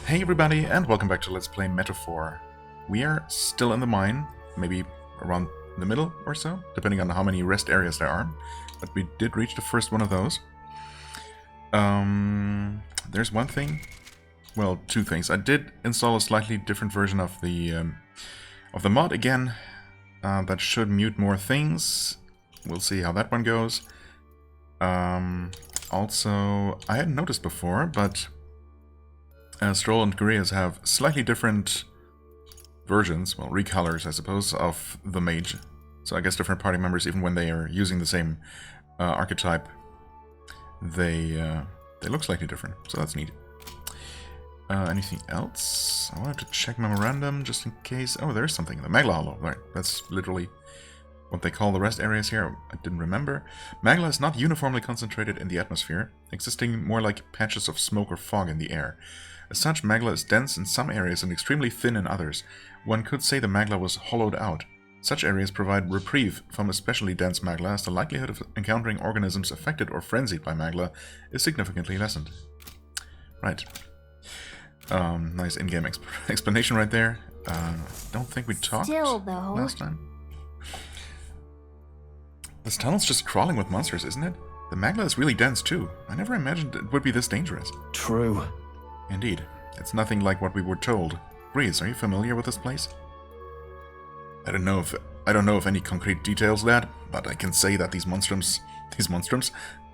Hey everybody, and welcome back to Let's Play Metaphor. We are still in the mine, maybe around the middle or so, depending on how many rest areas there are. But we did reach the first one of those. There's one thing, well, two things. I did install a slightly different version of the mod again. That should mute more things. We'll see how that one goes. Also, I hadn't noticed before, but Stroll and Gurias have slightly different versions, well, recolors, I suppose, of the mage. So I guess different party members, even when they are using the same archetype, they look slightly different, so that's neat. Anything else? I wanted to check memorandum just in case. Oh, there's something in the Magla Hollow. Right, that's literally what they call the rest areas here. I didn't remember. Magla is not uniformly concentrated in the atmosphere, existing more like patches of smoke or fog in the air. As such, Magla is dense in some areas and extremely thin in others. One could say the Magla was hollowed out. Such areas provide reprieve from especially dense Magla, as the likelihood of encountering organisms affected or frenzied by Magla is significantly lessened. Right. Nice in-game explanation right there. Don't think we talked last time. This tunnel's just crawling with monsters, isn't it? The Magla is really dense too. I never imagined it would be this dangerous. True. Indeed. It's nothing like what we were told. Breeze, are you familiar with this place? I don't know of any concrete details, lad, but I can say that these monsters,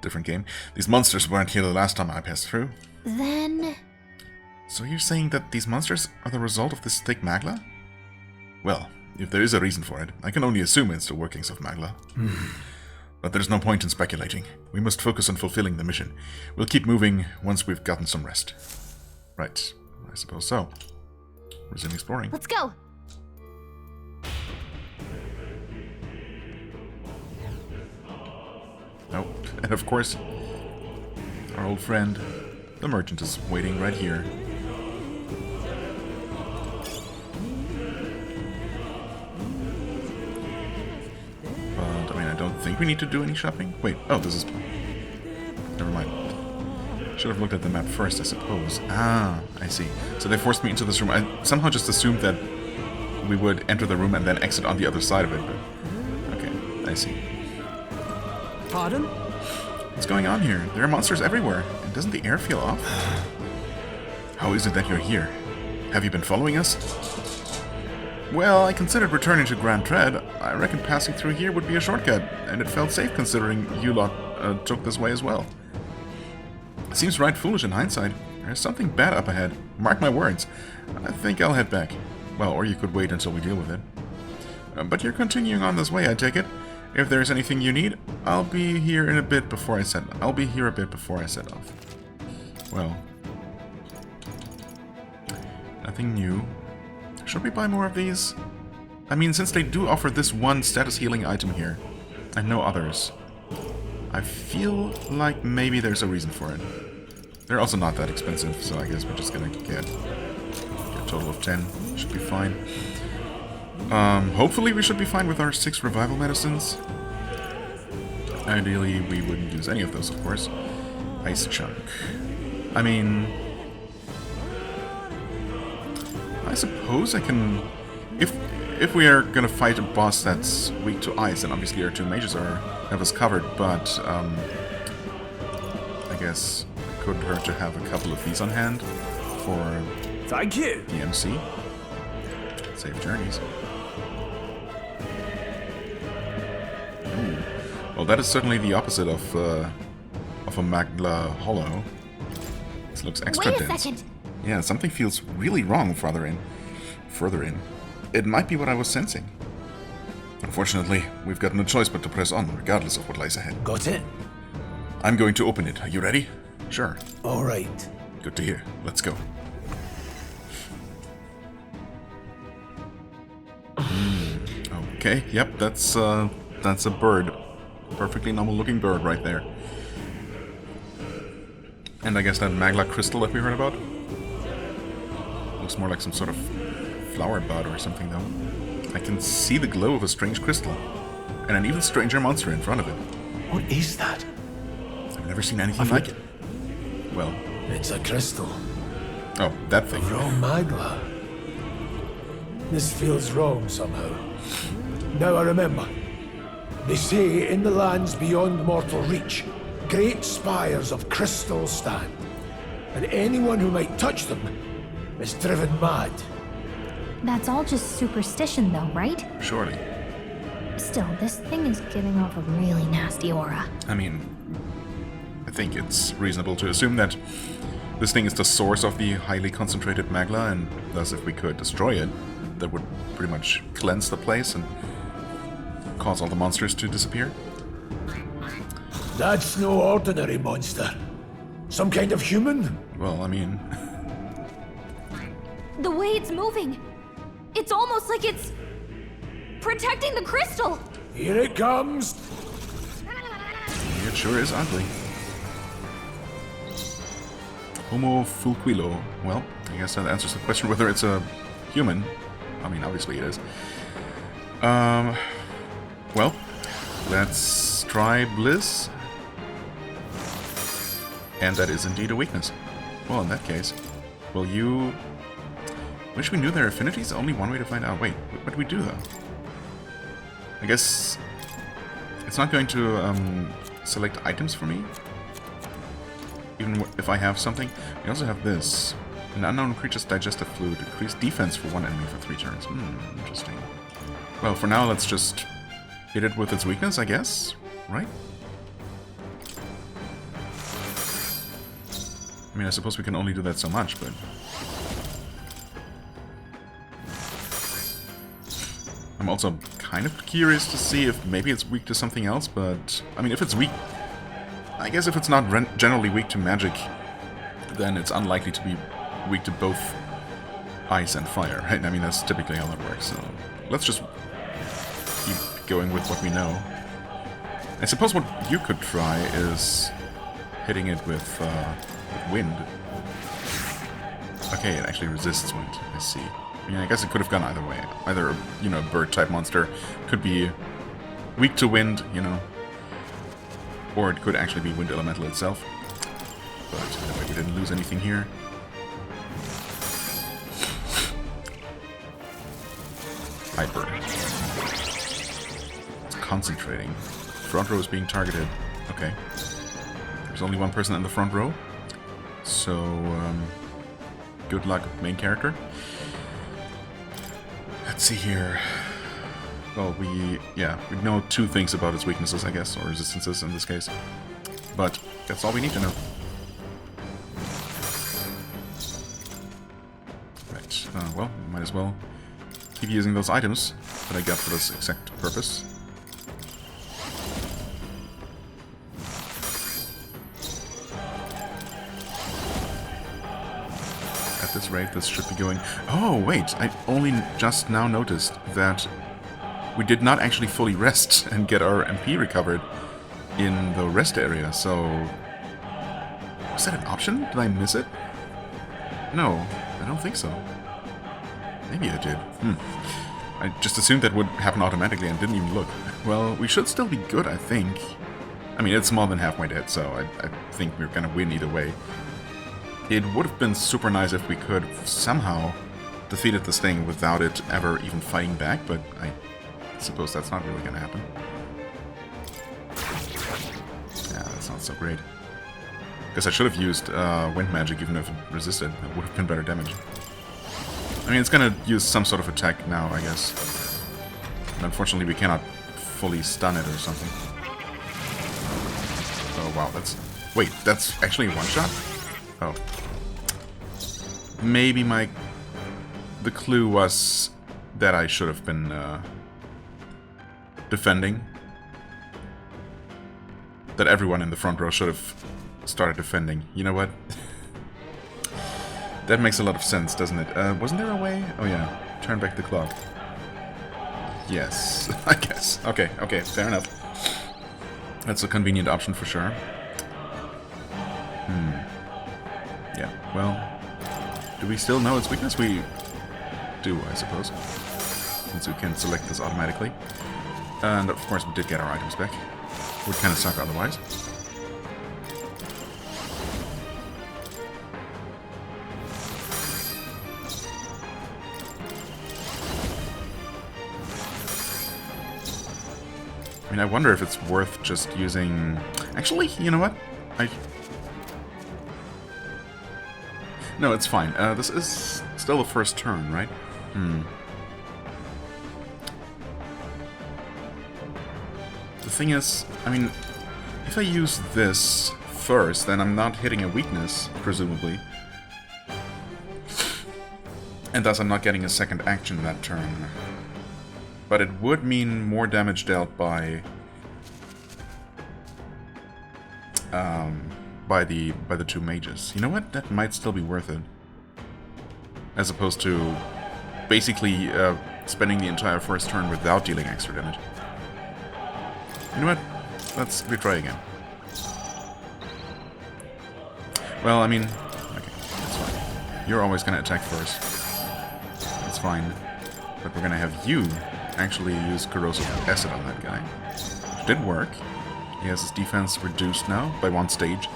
different game, these monsters weren't here the last time I passed through. Then... So you're saying that these monsters are the result of this thick Magla? Well, if there is a reason for it, I can only assume it's the workings of Magla. But there's no point in speculating. We must focus on fulfilling the mission. We'll keep moving once we've gotten some rest. Right, I suppose so. Resume exploring. Let's go! Oh, and of course, our old friend, the merchant, is waiting right here. But, I mean, I don't think we need to do any shopping. Wait, oh, this is... Never mind. Should have looked at the map first, I suppose. Ah, I see. So they forced me into this room. I somehow just assumed that we would enter the room and then exit on the other side of it, but... Okay, I see. Pardon? What's going on here? There are monsters everywhere. And doesn't the air feel off? How is it that you're here? Have you been following us? Well, I considered returning to Grand Tread. I reckon passing through here would be a shortcut, and it felt safe considering you lot took this way as well. Seems right foolish in hindsight. There's something bad up ahead. Mark my words. I think I'll head back. Well, or you could wait until we deal with it. But you're continuing on this way, I take it. If there's anything you need, I'll be here a bit before I set off. Well, nothing new. Should we buy more of these? I mean, since they do offer this one status healing item here, and no others, I feel like maybe there's a reason for it. They're also not that expensive, so I guess we're just gonna get a total of 10. Should be fine. Hopefully we should be fine with our 6 revival medicines. Ideally, we wouldn't use any of those, of course. Ice chunk. I mean... I suppose I can... If we are gonna fight a boss that's weak to ice, then obviously our 2 mages have us covered, but I guess it couldn't hurt to have a couple of these on hand for Thank you. the MC. Save journeys. Ooh. Well, that is certainly the opposite of a Magla Hollow. This looks extra Wait a dense. second! Yeah, something feels really wrong further in. It might be what I was sensing. Unfortunately, we've got no choice but to press on, regardless of what lies ahead. Got it? I'm going to open it. Are you ready? Sure. All right. Good to hear. Let's go. Okay, yep, that's a bird. Perfectly normal looking bird right there. And I guess that Magla crystal that we heard about? Looks more like some sort of flower bud or something though. I can see the glow of a strange crystal. And an even stranger monster in front of it. What is that? I've never seen anything like it. Well, It's a crystal. Oh, that thing. Wrong Magla. This feels wrong somehow. Now I remember. They say in the lands beyond mortal reach, great spires of crystal stand, and anyone who might touch them is driven mad. That's all just superstition though, right? Surely. Still, this thing is giving off a really nasty aura. I mean, I think it's reasonable to assume that this thing is the source of the highly concentrated magla, and thus if we could destroy it, that would pretty much cleanse the place and cause all the monsters to disappear. That's no ordinary monster. Some kind of human? Well, I mean... The way it's moving, it's almost like it's protecting the crystal. Here it comes. It sure is ugly. Homo fulquilo. Well, I guess that answers the question whether it's a human. I mean, obviously it is. Well, let's try Bliss. And that is indeed a weakness. Well, in that case, will you... Wish we knew their affinities? Only one way to find out. Wait, what do we do, though? I guess... It's not going to select items for me? Even if I have something? We also have this. An unknown creature's digestive fluid. Increased defense for one enemy for 3 turns. Interesting. Well, for now, let's just hit it with its weakness, I guess? Right? I mean, I suppose we can only do that so much, but... I'm also kind of curious to see if maybe it's weak to something else, but... I mean, if it's weak... I guess if it's not generally weak to magic, then it's unlikely to be weak to both ice and fire, right? I mean, that's typically how that works, so... Let's just keep going with what we know. I suppose what you could try is hitting it with wind. Okay, it actually resists wind, I see. I mean, I guess it could have gone either way. Either, you know, a bird-type monster could be weak to wind, you know, or it could actually be wind elemental itself. But anyway, we didn't lose anything here. Hyper. It's concentrating. Front row is being targeted. Okay. There's only one person in the front row. So, good luck, main character. Let's see here. Well, we know 2 things about its weaknesses, I guess, or resistances in this case. But that's all we need to know. Right, well, might as well keep using those items that I got for this exact purpose. At this rate, this should be going... Oh, wait! I only just now noticed that we did not actually fully rest and get our MP recovered in the rest area, so... Was that an option? Did I miss it? No, I don't think so. Maybe I did. I just assumed that would happen automatically and didn't even look. Well, we should still be good, I think. I mean, it's more than halfway dead, so I think we're gonna win either way. It would have been super nice if we could somehow defeated this thing without it ever even fighting back, but I suppose that's not really gonna happen. Yeah, that's not so great. Guess I should have used wind magic even if it resisted. It would have been better damage. I mean, it's gonna use some sort of attack now, I guess. But unfortunately, we cannot fully stun it or something. Oh, wow, that's... Wait, that's actually one shot? Oh. Maybe the clue was that I should have been defending. That everyone in the front row should have started defending. You know what? That makes a lot of sense, doesn't it? Wasn't there a way? Oh yeah, turn back the clock. Yes, I guess. Okay, fair enough. That's a convenient option for sure. Yeah, well, do we still know its weakness? We do, I suppose, since we can select this automatically. And of course we did get our items back. Would kind of suck otherwise. mean, I wonder if it's worth just using... Actually, you know what? No, it's fine. This is still the first turn, right? The thing is, I mean, if I use this first, then I'm not hitting a weakness, presumably. And thus I'm not getting a second action that turn. But it would mean more damage dealt by the two mages. You know what? That might still be worth it. As opposed to basically spending the entire first turn without dealing extra damage. You know what? Let's retry again. Well, I mean, okay, that's fine. You're always gonna attack first. That's fine. But we're gonna have you actually use corrosive acid on that guy. Which did work. He has his defense reduced now by 1 stage.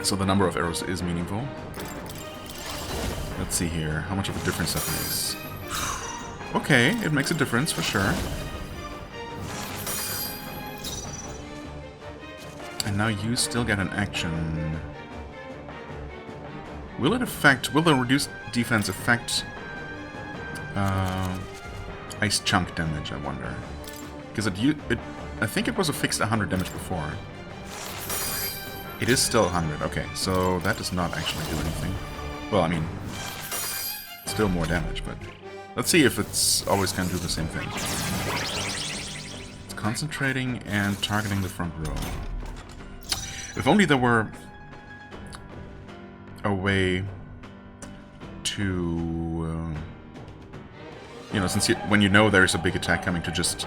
So the number of arrows is meaningful. Let's see here. How much of a difference that makes? Okay, it makes a difference for sure. And now you still get an action. Will it affect... Will the reduced defense affect... ice chunk damage, I wonder. Because I think it was a fixed 100 damage before. It is still 100, okay. So that does not actually do anything. Well, I mean... Still more damage, but... Let's see if it's always going to do the same thing. It's concentrating and targeting the front row. If only there were a way to, you know, since when you know there's a big attack coming, to just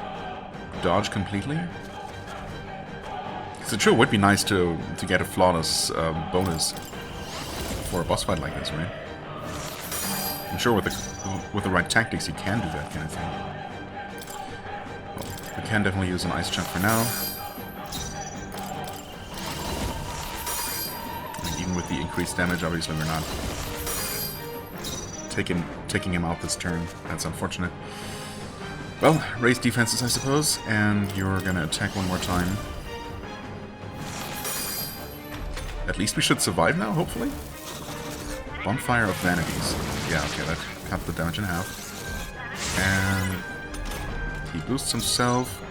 dodge completely. Because it sure would be nice to get a flawless bonus for a boss fight like this, right? I'm sure with the right tactics you can do that kind of thing. Well, we can definitely use an ice chunk for now. With the increased damage, obviously we're not taking him out this turn. That's unfortunate. Well, raise defenses, I suppose, and you're gonna attack one more time. At least we should survive now, hopefully. Bonfire of Vanities. Yeah, okay, that cut the damage in half. And he boosts himself.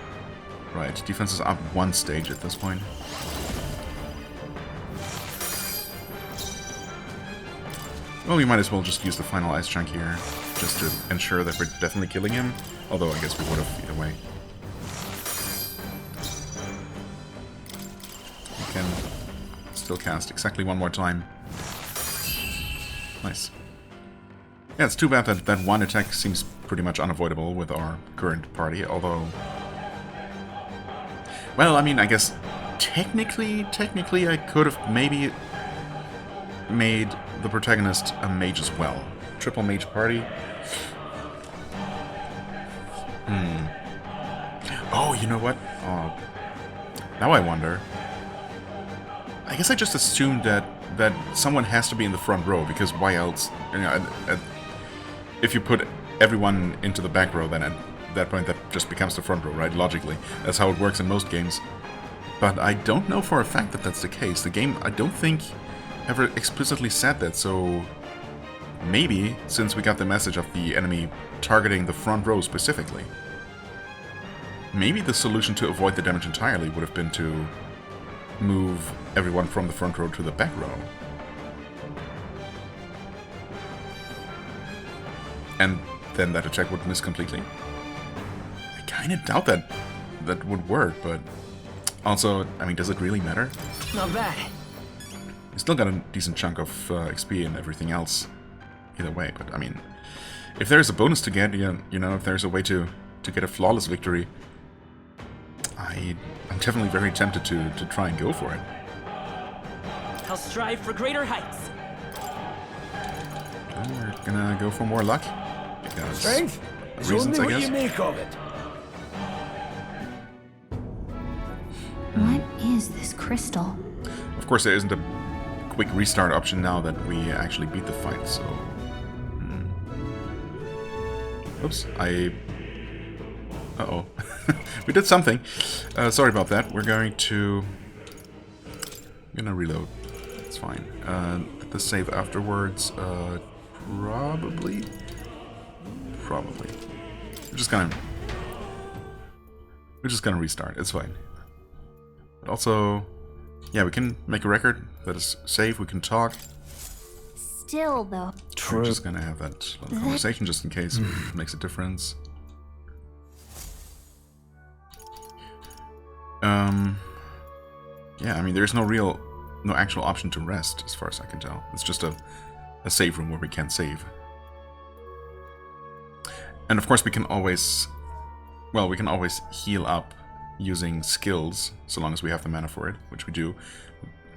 Right, defense is up 1 stage at this point. Well, we might as well just use the final ice chunk here, just to ensure that we're definitely killing him. Although I guess we would have either way. We can still cast exactly 1 more time. Nice. Yeah, it's too bad that that one attack seems pretty much unavoidable with our current party, although... Well, I mean, I guess technically I could have maybe made the protagonist a mage as well. Triple mage party. Oh, you know what? Oh, now I wonder. I guess I just assumed that someone has to be in the front row, because why else? You know, if you put everyone into the back row, then at that point that just becomes the front row, right? Logically, that's how it works in most games. But I don't know for a fact that that's the case. The game, I don't think, ever explicitly said that, so maybe, since we got the message of the enemy targeting the front row specifically, maybe the solution to avoid the damage entirely would have been to move everyone from the front row to the back row. And then that attack would miss completely. I kinda doubt that would work, but also, I mean, does it really matter? Not bad. You still got a decent chunk of XP and everything else, either way. But I mean, if there's a bonus to get, you know, if there's a way to get a flawless victory, I'm definitely very tempted to try and go for it. I'll strive for greater heights. We're gonna go for more luck, because Strength is reasons, only I what guess. you make of it. What is this crystal? Of course, there isn't a quick restart option now that we actually beat the fight, so... Oops, I Uh-oh. We did something. Sorry about that. We're going to... I'm gonna reload. It's fine. The save afterwards. Probably. We're just gonna restart. It's fine. But also, yeah, we can make a record that is safe. We can talk. Still, though. We're just gonna have that little conversation just in case it makes a difference. Yeah, I mean, there's no actual option to rest, as far as I can tell. It's just a save room where we can't save. And of course, we can always heal up using skills, so long as we have the mana for it, which we do.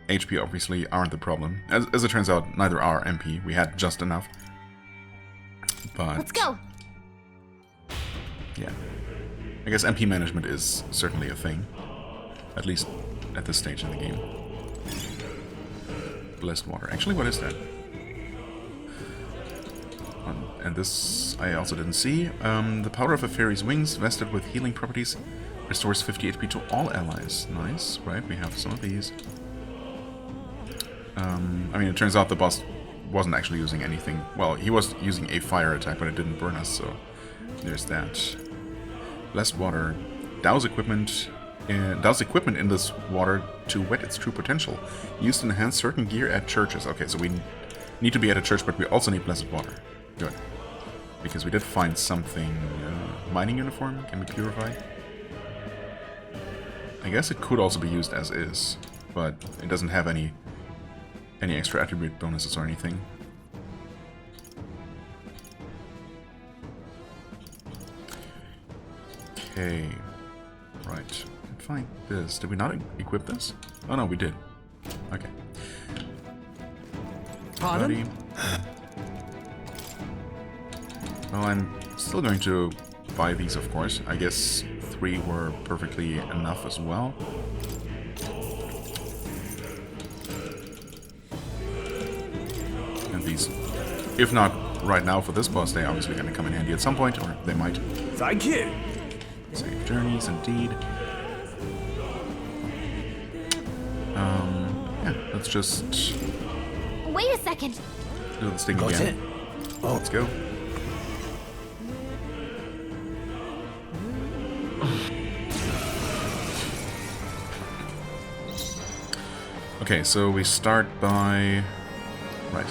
HP obviously aren't the problem. As it turns out, neither are MP. We had just enough. But Let's go. Yeah. I guess MP management is certainly a thing. At least at this stage in the game. Blessed water. Actually, what is that? And this I also didn't see. The power of a fairy's wings, vested with healing properties, restores 50 HP to all allies. Nice, right? We have some of these. I mean, it turns out the boss wasn't actually using anything. Well, he was using a fire attack, but it didn't burn us, so there's that. Blessed water. Douse equipment in this water to whet its true potential. Used to enhance certain gear at churches. Okay, so we need to be at a church, but we also need blessed water. Good. Because we did find something. Mining uniform? Can we purify? I guess it could also be used as is, but it doesn't have any extra attribute bonuses or anything. Okay. Right. Fine. This. Did we not equip this? Oh no, we did. Okay. Pardon? Well, I'm still going to buy these, of course. I guess 3 were perfectly enough as well. And these, if not right now for this boss, they're obviously going to come in handy at some point, or they might. Thank you. Save journeys, indeed. Yeah, let's just Wait a second. do this thing Got again. it. Oh. Let's go. Okay, so we start by... Right.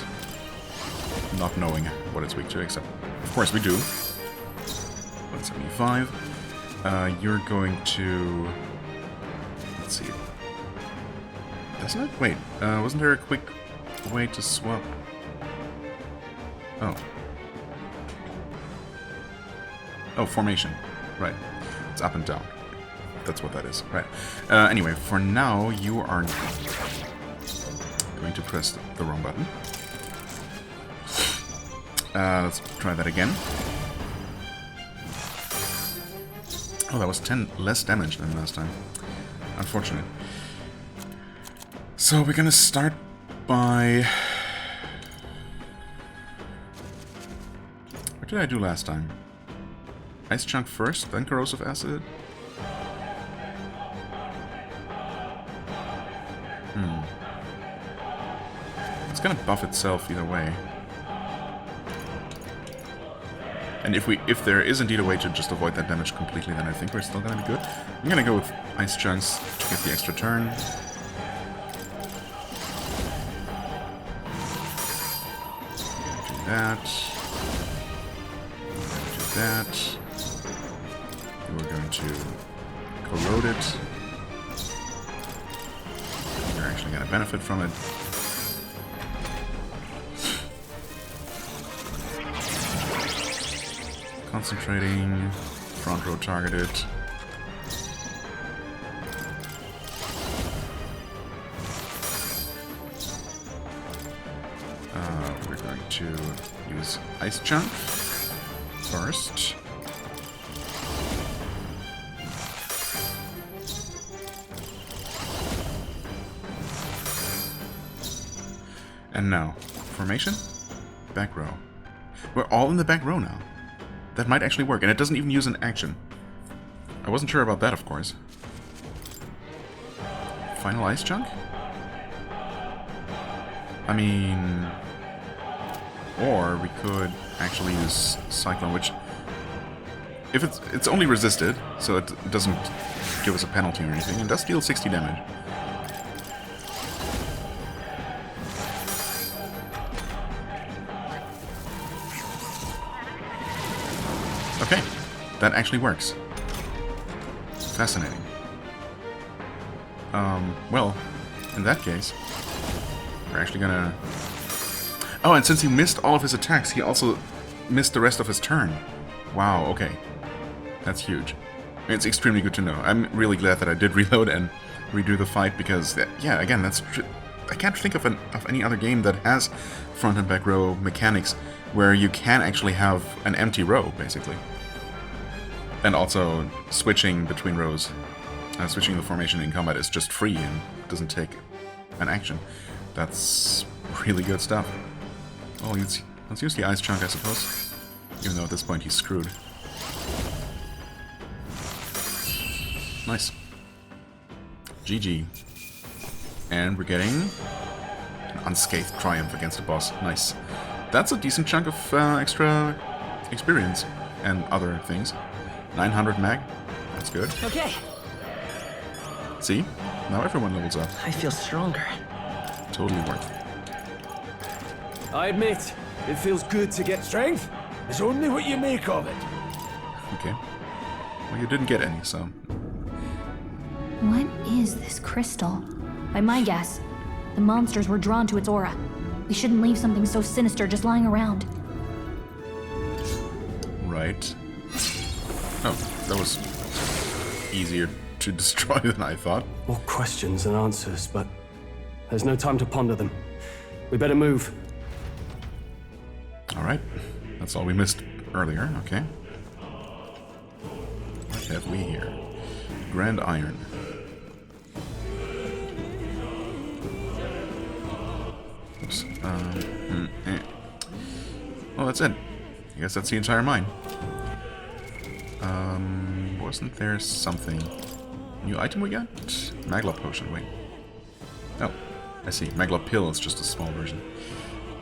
Not knowing what it's weak to, except... Of course we do. 175. You're going to... Let's see. Doesn't it? Wait, wasn't there a quick way to swap? Oh. Oh, formation. Right. It's up and down. That's what that is. Right. Anyway, for now, you are going to press the wrong button. Let's try that again. Oh, that was 10 less damage than last time. Unfortunate. So we're gonna start by... What did I do last time? Ice chunk first, then corrosive acid? It's gonna buff itself either way. And if there is indeed a way to just avoid that damage completely, then I think we're still gonna be good. I'm gonna go with ice chunks to get the extra turn. Do that. Do that. We're going to corrode it. We're actually gonna benefit from it. Concentrating, front row targeted. We're going to use Ice Chunk first. And now, formation, back row. We're all in the back row now. That might actually work, and it doesn't even use an action. I wasn't sure about that, of course. Final ice chunk? I mean... Or we could actually use Cyclone, which... If it's only resisted, so it doesn't give us a penalty or anything, and does deal 60 damage. Okay, that actually works. Fascinating. Well, in that case, we're actually gonna... Oh, and since he missed all of his attacks, he also missed the rest of his turn. Wow, okay. That's huge. It's extremely good to know. I'm really glad that I did reload and redo the fight, because, yeah, again, that's... I can't think of any other game that has front and back row mechanics where you can actually have an empty row, basically. And also, switching between rows, switching the formation in combat is just free and doesn't take an action. That's really good stuff. Oh, let's use the ice chunk, I suppose. Even though at this point he's screwed. Nice. GG. And we're getting an unscathed triumph against the boss. Nice. That's a decent chunk of extra experience and other things. 900 mag. That's good. Okay. See? Now everyone levels up. I feel stronger. Totally worth it. I admit, it feels good to get strength. It's only what you make of it. Okay. Well, you didn't get any, so... What is this crystal? By my guess, the monsters were drawn to its aura. We shouldn't leave something so sinister just lying around. Right. Oh, that was easier to destroy than I thought. More questions than answers, but there's no time to ponder them. We better move. Alright. That's all we missed earlier. Okay. What have we here? Grand Iron. Oops. Well, that's it. I guess that's the entire mine. Wasn't there something... New item we got? Magla Potion, wait. Oh, I see. Magla Pill is just a small version.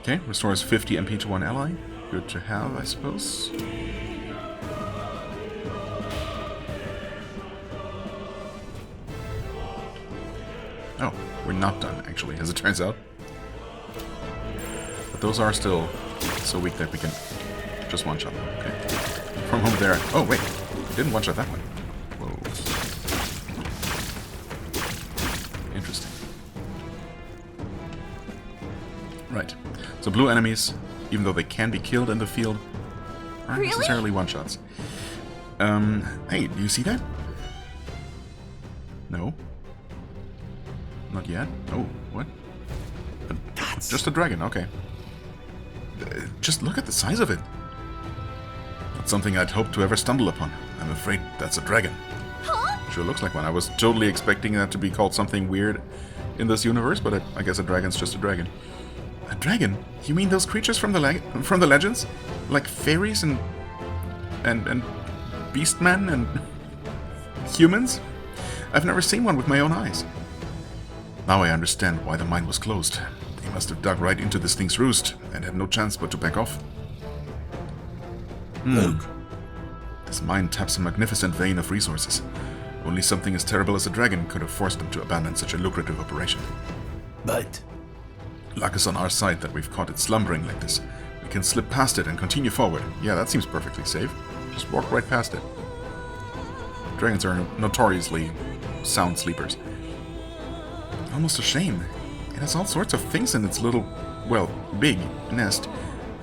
Okay, restores 50 MP to one ally. Good to have, I suppose. Oh, we're not done, actually, as it turns out. But those are still so weak that we can just one-shot them, okay? From over there... Oh, wait. We didn't one-shot that one. Whoa. Interesting. Right. So blue enemies, even though they can be killed in the field, aren't Really? necessarily one-shots. Hey, do you see that? No. Not yet. Oh, what? That's... Just a dragon, okay. Just look at the size of it. Not something I'd hoped to ever stumble upon. I'm afraid that's a dragon. Huh? Sure looks like one. I was totally expecting that to be called something weird in this universe, but I guess a dragon's just a dragon. A dragon? You mean those creatures from the legends? Like fairies and beastmen and humans? I've never seen one with my own eyes. Now I understand why the mine was closed. They must have dug right into this thing's roost and had no chance but to back off. Look. This mine taps a magnificent vein of resources. Only something as terrible as a dragon could have forced them to abandon such a lucrative operation. But Luck is on our side that we've caught it slumbering like this. We can slip past it and continue forward. Yeah, that seems perfectly safe. Just walk right past it. Dragons are notoriously sound sleepers. Almost a shame. It has all sorts of things in its little, well, big nest.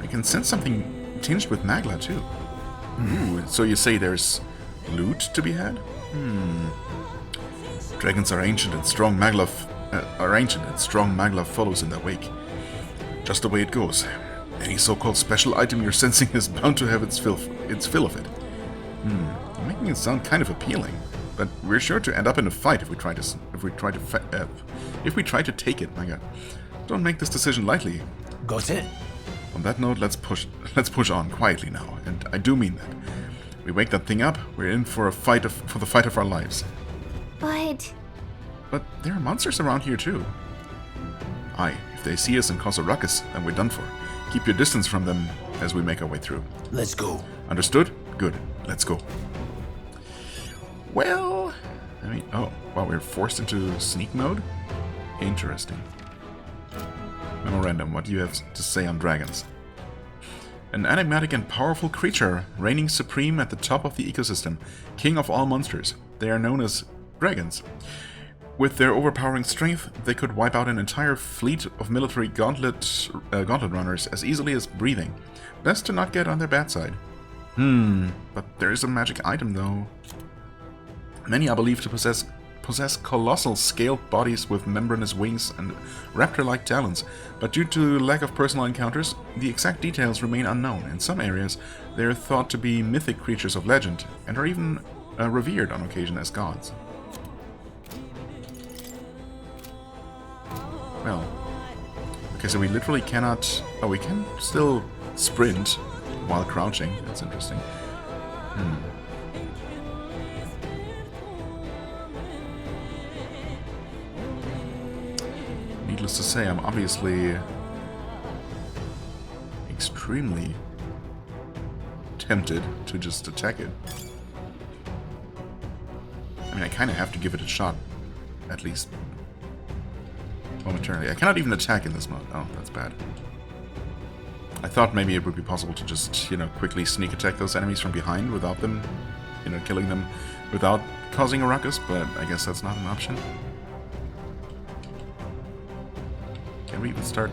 I can sense something tinged with magla, too. Ooh, so you say there's loot to be had? Dragons are ancient and strong magla follows in their wake. Just the way it goes. Any so-called special item you're sensing is bound to have its fill of it. You're making it sound kind of appealing, but we're sure to end up in a fight if we try to take it. My God, don't make this decision lightly. got it? On that note, let's push on quietly now, and I do mean that. We wake that thing up, we're in for the fight of our lives. But But there are monsters around here too. Aye, if they see us and cause a ruckus, then we're done for. Keep your distance from them as we make our way through. Let's go. Understood? Good. Let's go. Well, I mean, oh, wow, we're forced into sneak mode? Interesting. Memorandum, what do you have to say on dragons? An enigmatic and powerful creature, reigning supreme at the top of the ecosystem, king of all monsters. They are known as dragons. With their overpowering strength, they could wipe out an entire fleet of military gauntlet runners as easily as breathing. Best to not get on their bad side. But there is a magic item though. Many are believed to possess colossal scaled bodies with membranous wings and raptor-like talons, but due to lack of personal encounters, the exact details remain unknown. In some areas, they are thought to be mythic creatures of legend, and are even revered on occasion as gods. Well, okay, so we literally cannot... Oh, we can still sprint while crouching. That's interesting. Needless to say, I'm obviously extremely tempted to just attack it. I mean, I kind of have to give it a shot, at least momentarily. I cannot even attack in this mode. Oh, that's bad. I thought maybe it would be possible to just, you know, quickly sneak attack those enemies from behind without them, you know, killing them without causing a ruckus, but I guess that's not an option. Can we even start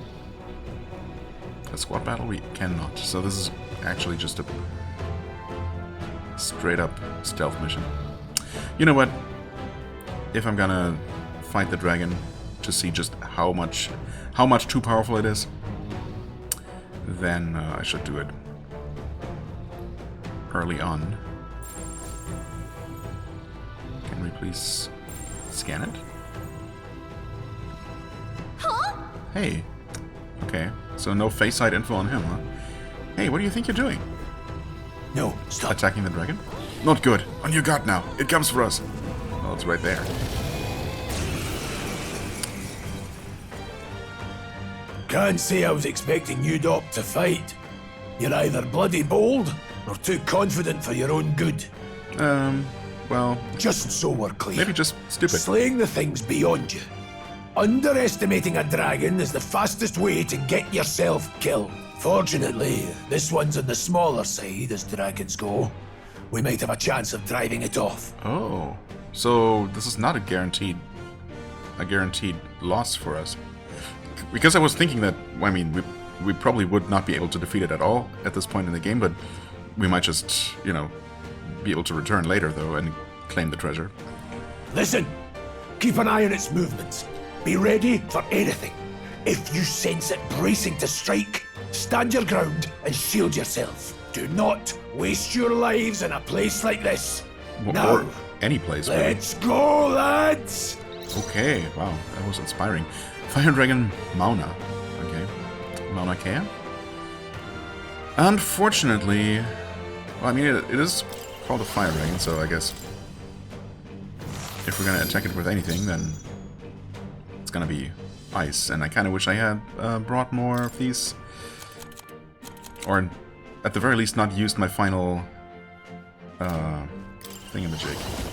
a squad battle? We cannot. So this is actually just a straight up stealth mission. You know what? If I'm gonna fight the dragon to see just how much too powerful it is, then I should do it early on. Can we please scan it? Huh? Hey. Okay, so no face side info on him, huh? Hey, what do you think you're doing? No, stop. Attacking the dragon? Not good. On your guard now. It comes for us. Well, it's right there. Can't say I was expecting you, Doc, to fight. You're either bloody bold or too confident for your own good. Well, Just so we're clear. maybe just stupid. Slaying the thing's beyond you. Underestimating a dragon is the fastest way to get yourself killed. Fortunately, this one's on the smaller side as dragons go. We might have a chance of driving it off. Oh, so this is not a guaranteed loss for us. Because I was thinking that, I mean, we probably would not be able to defeat it at all at this point in the game, but we might just, you know, be able to return later, though, and claim the treasure. Listen, keep an eye on its movements. Be ready for anything. If you sense it bracing to strike, stand your ground and shield yourself. Do not waste your lives in a place like this. Now, Or any place, really. let's go, lads! Okay, wow, that was inspiring. Fire Dragon Mauna. Okay. Mauna Kea? Unfortunately... Well, I mean, it is called a Fire Dragon, so I guess... if we're gonna attack it with anything, then... it's gonna be ice. And I kinda wish I had brought more of these. Or, at the very least, not used my final... thingamajig.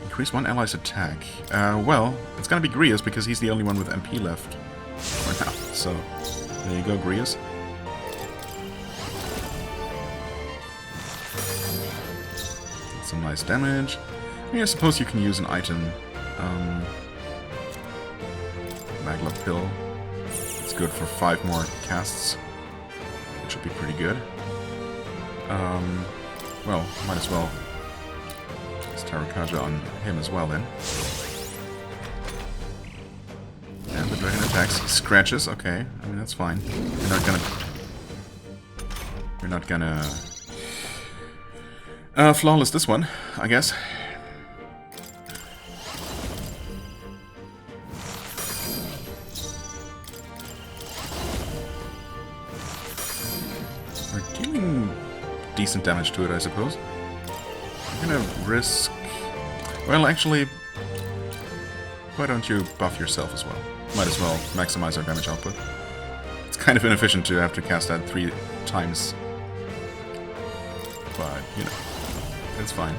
Increase one ally's attack. Well, it's gonna be Grius because he's the only one with MP left for now. So, there you go, Grius. Some nice damage. I mean, I suppose you can use an item. Magla Pill. It's good for 5 more casts. It should be pretty good. Well, might as well Tarakaja on him as well, then. And the dragon attacks. He scratches. Okay, I mean, that's fine. We're not gonna flawless this one, I guess. We're dealing decent damage to it, I suppose. I'm gonna risk... Well, actually... Why don't you buff yourself as well? Might as well maximize our damage output. It's kind of inefficient to have to cast that 3 times. But, you know, it's fine.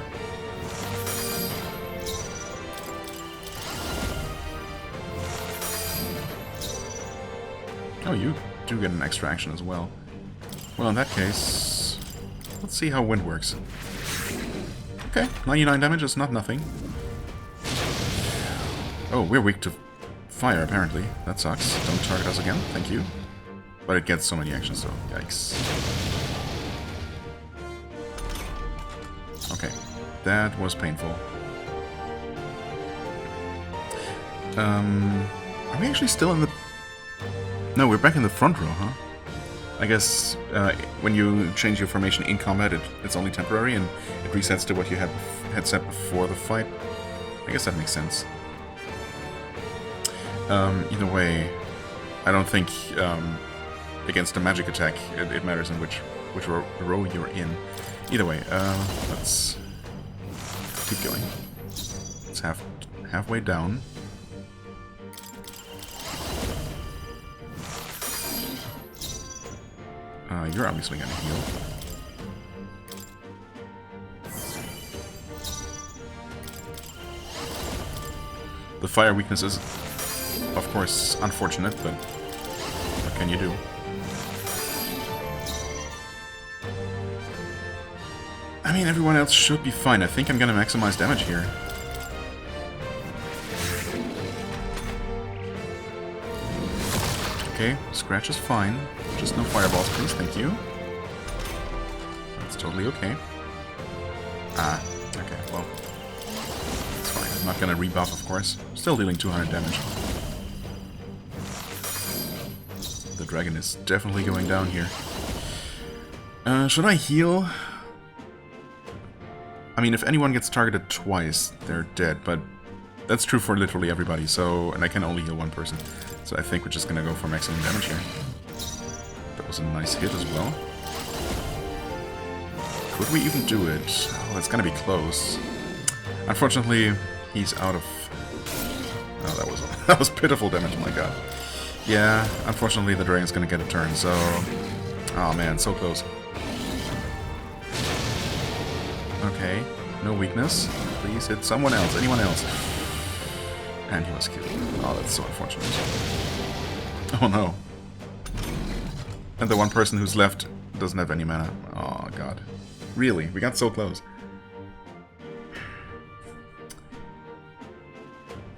Oh, you do get an extra action as well. Well, in that case, let's see how wind works. Okay, 99 damage is not nothing. Oh, we're weak to fire, apparently. That sucks. Don't target us again, thank you. But it gets so many actions, so yikes. Okay, that was painful. Are we actually still in the... No, we're back in the front row, huh? I guess when you change your formation in combat, it's only temporary, and it resets to what you had set before the fight. I guess that makes sense. Either way, I don't think against a magic attack it matters in which row you're in. Either way, let's keep going. It's halfway down. You're obviously gonna heal. The fire weakness is, of course, unfortunate, but what can you do? I mean, everyone else should be fine. I think I'm gonna maximize damage here. Okay, scratch is fine. Just no fireballs, please, thank you. That's totally okay. Ah, okay, well. It's fine. I'm not gonna rebuff, of course. Still dealing 200 damage. The dragon is definitely going down here. Should I heal? I mean, if anyone gets targeted twice, they're dead, but that's true for literally everybody, so... And I can only heal one person. So I think we're just gonna go for maximum damage here. That was a nice hit as well. Could we even do it? Oh, it's gonna be close. Unfortunately, he's out of... Oh, that was pitiful damage, my god. Yeah, unfortunately the dragon's gonna get a turn, so... Oh man, so close. Okay, no weakness. Please hit someone else, anyone else. And he was killed. Oh, that's so unfortunate. Oh no. And the one person who's left doesn't have any mana. Oh god. Really? We got so close.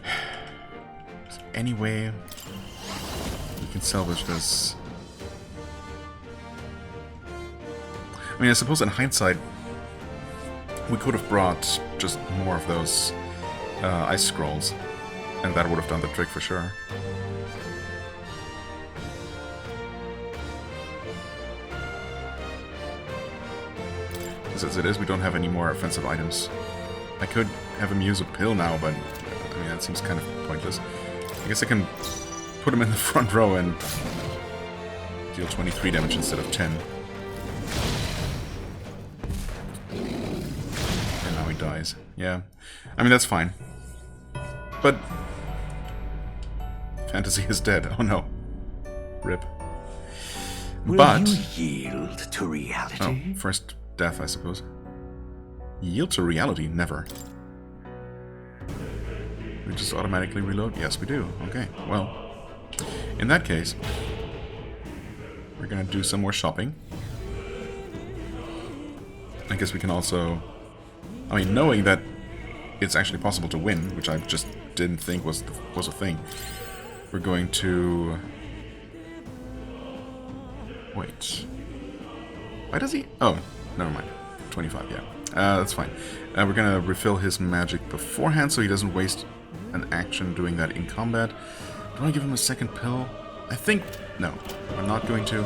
Is there any way we can salvage this? I mean, I suppose in hindsight, we could have brought just more of those ice scrolls, and that would have done the trick for sure. As it is, we don't have any more offensive items. I could have him use a pill now, but I mean, that seems kind of pointless. I guess I can put him in the front row and deal 23 damage instead of 10. And now he dies. Yeah. I mean, that's fine. But... Fantasy is dead. Oh no. Rip. Will you yield to reality? Oh, first death, I suppose. Yield to reality? Never. We just automatically reload? Yes, we do. Okay, well. In that case, we're gonna do some more shopping. I guess we can also... I mean, knowing that it's actually possible to win, which I just didn't think was a thing, we're going to... Wait. Why does he... Oh, never mind. 25, yeah. That's fine. We're gonna refill his magic beforehand so he doesn't waste an action doing that in combat. Do I give him a second pill? I think... No, I'm not going to.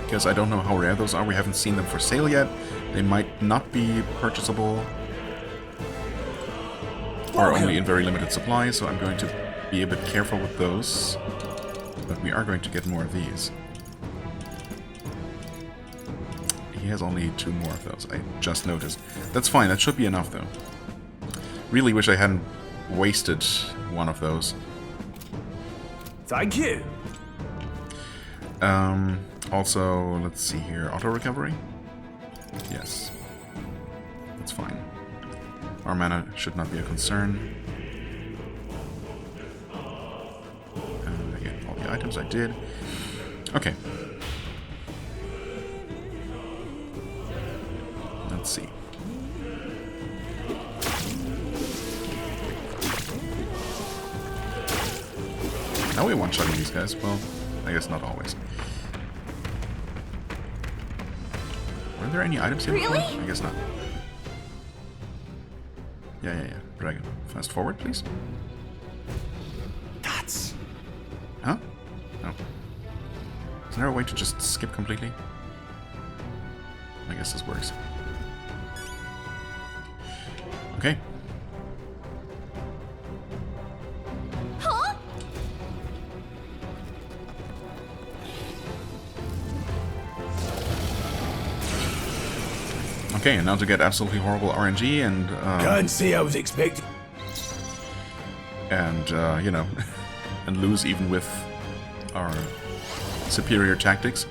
Because I don't know how rare those are. We haven't seen them for sale yet. They might not be purchasable. Or only in very limited supply, so I'm going to be a bit careful with those. But we are going to get more of these. he has only 2 more of those. I just noticed. That's fine. That should be enough, though. Really wish I hadn't wasted one of those. Thank you. Also, let's see here. Auto recovery? Yes. That's fine. Our mana should not be a concern. Yeah, all the items I did. Okay. Let's see. Now we one-shotting these guys. Well, I guess not always. Were there any items here before? I guess not. Yeah. Dragon. Fast forward, please. That's... Huh? No. Is there a way to just skip completely? I guess this works. Okay. Huh? Okay, and now to get absolutely horrible RNG and Can't say I was expecting. you know, and lose even with our superior tactics.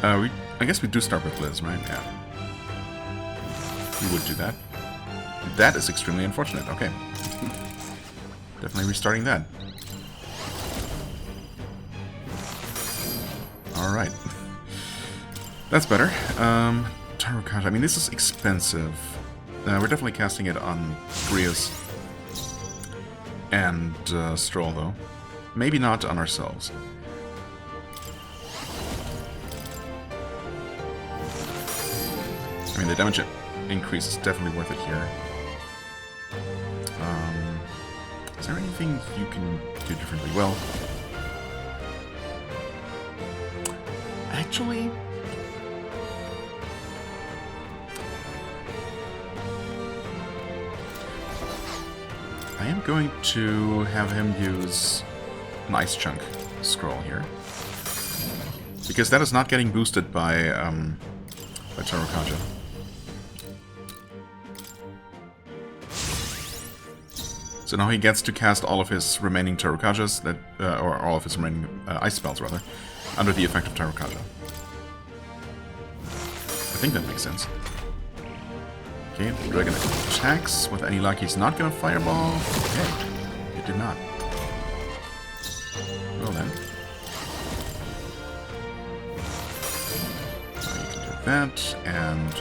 I guess we do start with Blizz, right? Yeah. We would do that. That is extremely unfortunate. Okay. Definitely restarting that. Alright. That's better. Tarot card. I mean, this is expensive. We're definitely casting it on Grius and Stroll, though. Maybe not on ourselves. I mean, the damage increase is definitely worth it here. Is there anything you can do differently? Well, actually, I am going to have him use an Ice Chunk scroll here. Because that is not getting boosted by Tarot-Kaja. So now he gets to cast all of his remaining Tarot-Kajas, that, or all of his remaining ice spells, rather, under the effect of Tarot-Kaja. I think that makes sense. Okay, the dragon attacks. With any luck, he's not gonna fireball. Okay, it did not. Well then. Now you can do that, and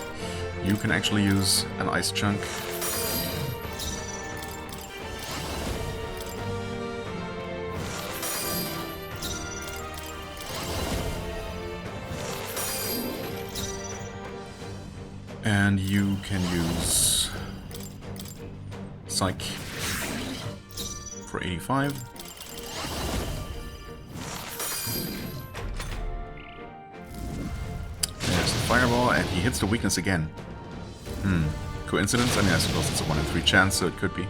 you can actually use an ice chunk. And you can use Psych for 85. There's the Fireball, and he hits the weakness again. Coincidence? I mean, I suppose it's a 1 in 3 chance, so it could be.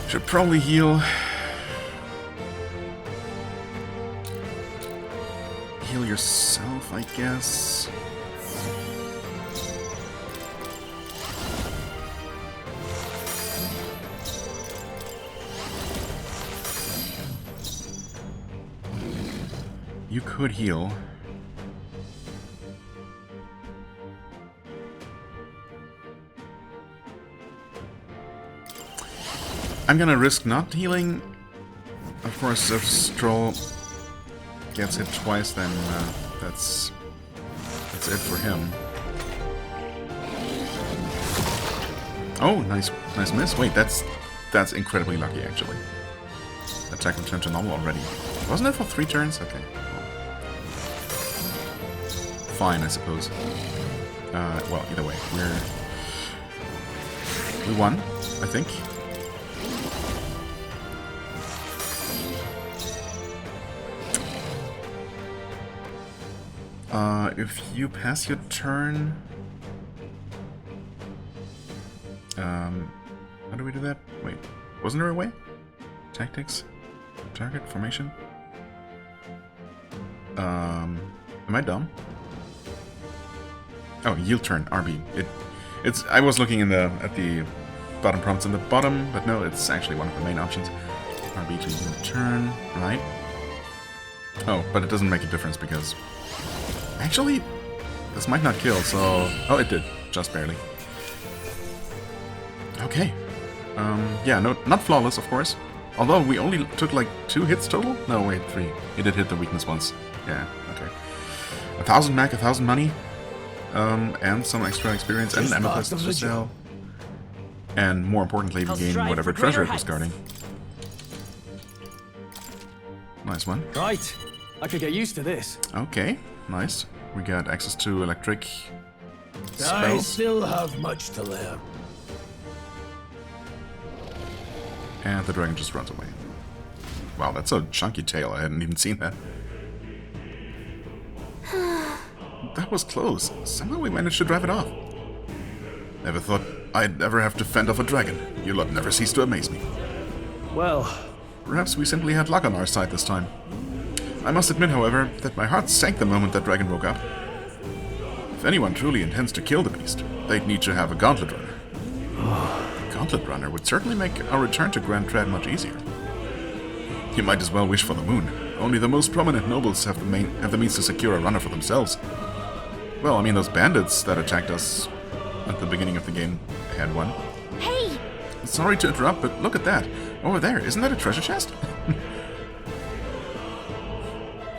Should probably heal. Heal yourself, I guess. You could heal. I'm gonna risk not healing. Of course, if Stroll gets hit twice, then that's it for him. Oh, nice miss. Wait, that's incredibly lucky, actually. Attack returned to normal already. Wasn't it for 3 turns? Okay. Fine, I suppose. Well, either way, we won, I think. If you pass your turn... How do we do that? Wait, wasn't there a way? Tactics? Target? Formation? Am I dumb? Oh, yield turn, RB. It's. I was looking at the bottom prompts in the bottom, but no, it's actually one of the main options. RB to yield turn, right? Oh, but it doesn't make a difference because... Actually, this might not kill, so... Oh, it did. Just barely. Okay. Yeah, no, not flawless, of course. Although we only took like 2 hits total? No, wait, 3. He did hit the weakness once. Yeah, okay. 1,000 Mac, 1,000 money. And some extra experience and amethyst to sell. And more importantly, we gain whatever treasure it was guarding. Nice one. Right. I could get used to this. Okay, nice. We got access to electric I spells. still have much to learn. And the dragon just runs away. Wow, that's a chunky tail. I hadn't even seen that. That was close. Somehow we managed to drive it off. Never thought I'd ever have to fend off a dragon. You lot never cease to amaze me. Well, Perhaps we simply had luck on our side this time. I must admit, however, that my heart sank the moment that dragon woke up. If anyone truly intends to kill the beast, they'd need to have a gauntlet runner. A gauntlet runner would certainly make our return to Grand Trad much easier. You might as well wish for the moon. Only the most prominent nobles have the means to secure a runner for themselves. Well, I mean, those bandits that attacked us at the beginning of the game had one. Hey! Sorry to interrupt, but look at that. Over there, isn't that a treasure chest?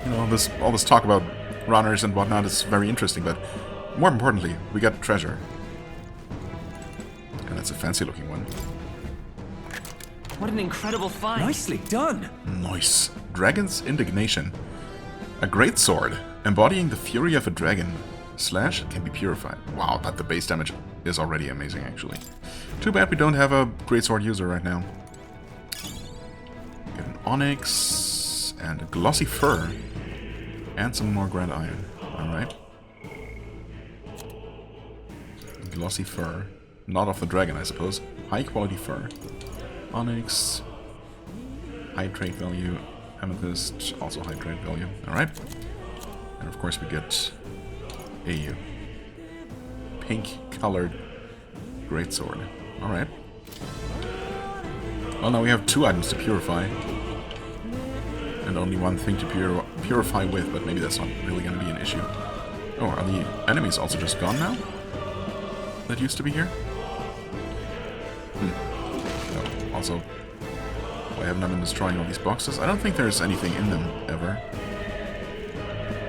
You know, all this talk about runners and whatnot is very interesting, but more importantly, we got treasure. And that's a fancy looking one. What an incredible find. nicely done. Nice. Dragon's Indignation. A great sword, embodying the fury of a dragon. Slash can be purified. Wow, but the base damage is already amazing, actually. Too bad we don't have a greatsword user right now. Get an onyx and a glossy fur. And some more grand iron. Alright. Glossy fur. Not off the dragon, I suppose. High quality fur. Onyx. High trade value. Amethyst. Also high trade value. Alright. And of course we get a pink colored greatsword. Alright. Well, now we have 2 items to purify. And only one thing to purify with, but maybe that's not really going to be an issue. Oh, are the enemies also just gone now? That used to be here? No. Also, why haven't I been destroying all these boxes? I don't think there's anything in them, ever.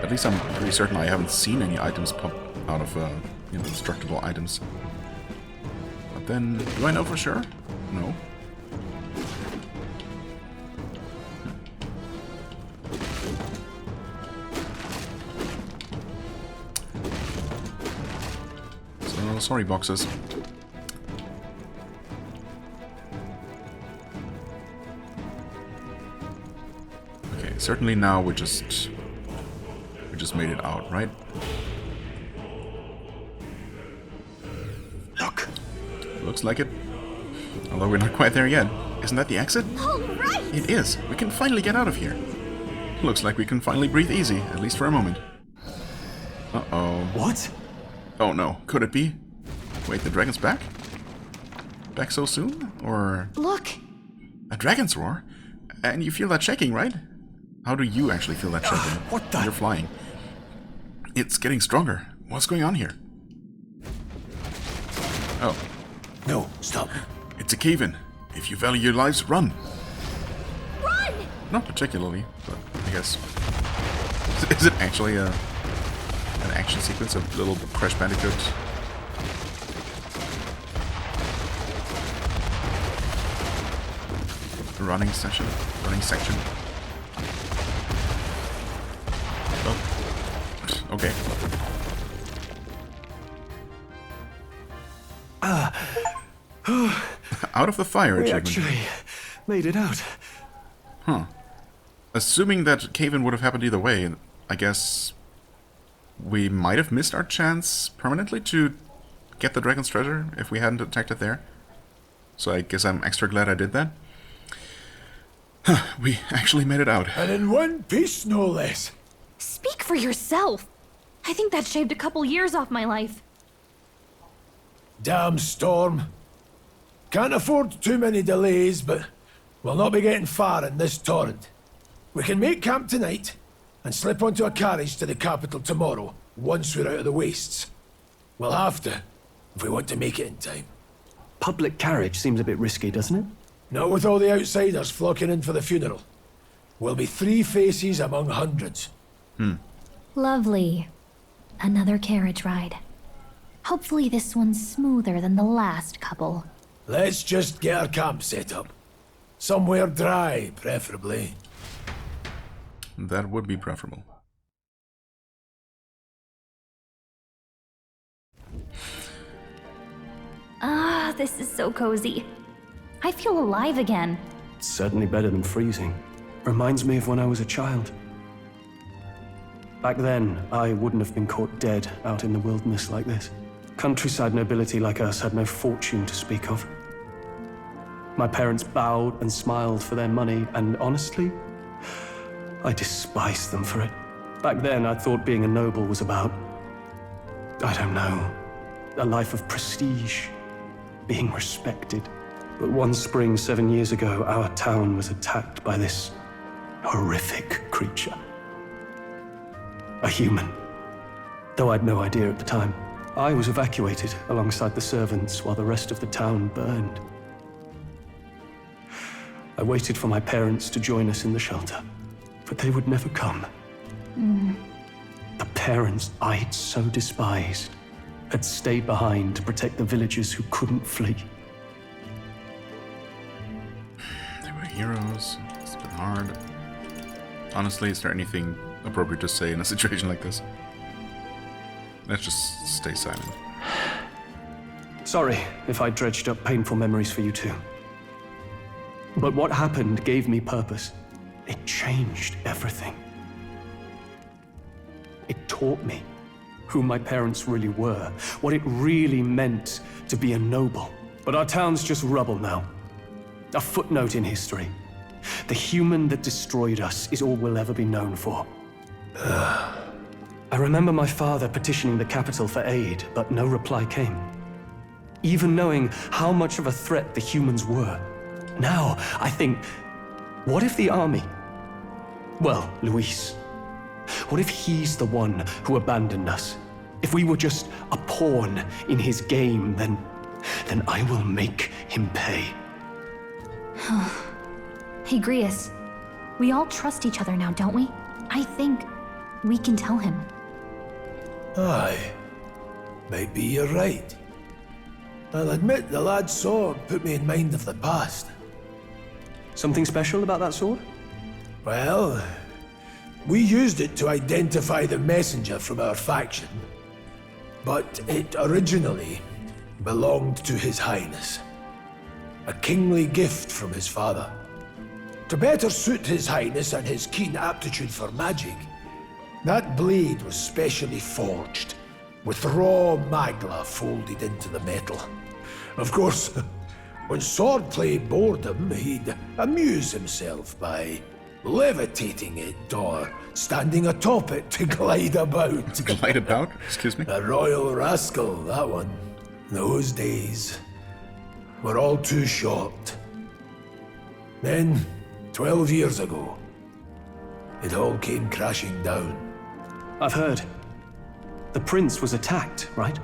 At least I'm pretty certain I haven't seen any items pop out of, destructible items. But then, do I know for sure? No. So, sorry boxes. Okay, certainly now we just made it out, right? Look. Looks like it. Although we're not quite there yet. Isn't that the exit? All right! It is. We can finally get out of here. Looks like we can finally breathe easy, at least for a moment. Uh-oh. What? Oh no, could it be? Wait, the dragon's back? Back so soon? Or... Look! A dragon's roar? And you feel that shaking, right? How do you actually feel that shaking? What the- You're flying. It's getting stronger. What's going on here? Oh. No, stop. It's a cave-in. If you value your lives, run! Run! Not particularly, but I guess... Is it actually an action sequence of little Crash Bandicoot? Running section? Oh. Okay. Out of the fire We achievement. actually made it out. Huh. Assuming that cave-in would have happened either way, I guess we might have missed our chance permanently to get the dragon's treasure if we hadn't attacked it there. So I guess I'm extra glad I did that. We actually made it out. And in one piece, no less. Speak for yourself. I think that shaved a couple years off my life. Damn storm. Can't afford too many delays, but we'll not be getting far in this torrent. We can make camp tonight and slip onto a carriage to the capital tomorrow, once we're out of the wastes. We'll have to, if we want to make it in time. Public carriage seems a bit risky, doesn't it? Not with all the outsiders flocking in for the funeral. We'll be 3 faces among hundreds. Lovely. Another carriage ride. Hopefully this one's smoother than the last couple. Let's just get our camp set up. Somewhere dry, preferably. That would be preferable. Ah, this is so cozy. I feel alive again. It's certainly better than freezing. Reminds me of when I was a child. Back then, I wouldn't have been caught dead out in the wilderness like this. Countryside nobility like us had no fortune to speak of. My parents bowed and smiled for their money, and honestly, I despised them for it. Back then, I thought being a noble was about, I don't know, a life of prestige, being respected. But one spring 7 years ago, our town was attacked by this horrific creature. A human. Though I'd no idea at the time. I was evacuated alongside the servants while the rest of the town burned. I waited for my parents to join us in the shelter, but they would never come. The parents I'd so despised had stayed behind to protect the villagers who couldn't flee. They were heroes. It's been hard. Honestly, is there anything appropriate to say in a situation like this? Let's just stay silent. Sorry if I dredged up painful memories for you too. But what happened gave me purpose. It changed everything. It taught me who my parents really were, what it really meant to be a noble. But our town's just rubble now. A footnote in history. The human that destroyed us is all we'll ever be known for. I remember my father petitioning the capital for aid, but no reply came. Even knowing how much of a threat the humans were. Now, I think, what if the army? Well, Luis. What if he's the one who abandoned us? If we were just a pawn in his game, then I will make him pay. Hey, Grius. We all trust each other now, don't we? I think we can tell him. Aye. Maybe you're right. I'll admit the lad's sword put me in mind of the past. Something special about that sword? Well, we used it to identify the messenger from our faction. But it originally belonged to His Highness. A kingly gift from his father. To better suit His Highness and his keen aptitude for magic, that blade was specially forged, with raw magla folded into the metal. Of course, when swordplay bored him, he'd amuse himself by levitating it or standing atop it to glide about. To glide about? Excuse me? A royal rascal, that one. Those days were all too short. Then, 12 years ago, it all came crashing down. I've heard. The prince was attacked, right?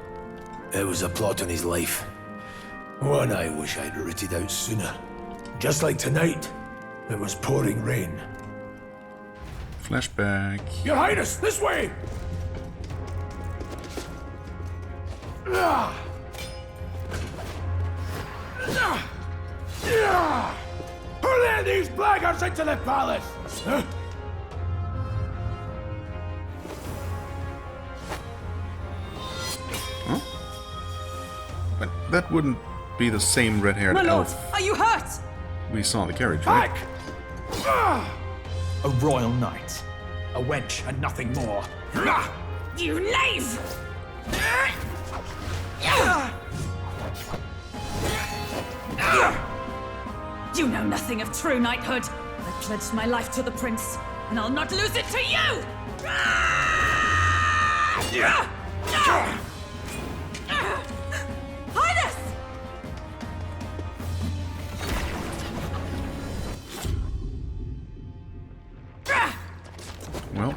It was a plot on his life. One I wish I'd rooted out sooner. Just like tonight, it was pouring rain. Flashback. Your Highness, this way! Hurry these blackguards into the palace! Huh? But that wouldn't be the same red-haired My lord, elf are you hurt? we saw in the carriage, right? Back! A royal knight. A wench and nothing more. You knave! know nothing of true knighthood. I pledged my life to the prince, and I'll not lose it to you! Highness! Well,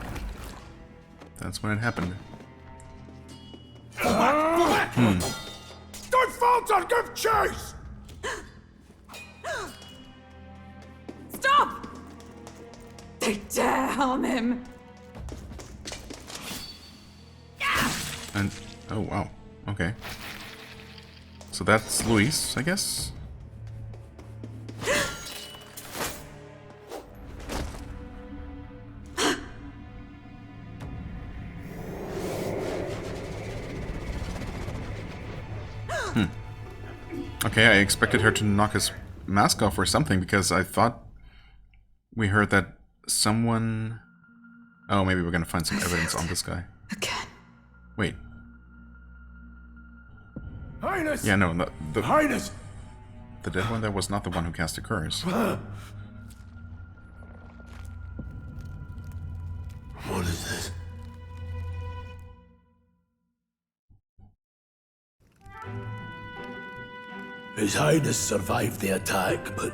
that's when it happened. Don't falter! Give chase! Stop! They dare harm him! And oh wow, okay. So that's Luis, I guess. Okay, I expected her to knock his mask off or something because I thought we heard that someone... Oh, maybe we're gonna find some evidence on this guy. Again. Wait. Highness! Yeah, no, the Highness! the dead one, that was not the one who cast the curse. What is this? His Highness survived the attack, but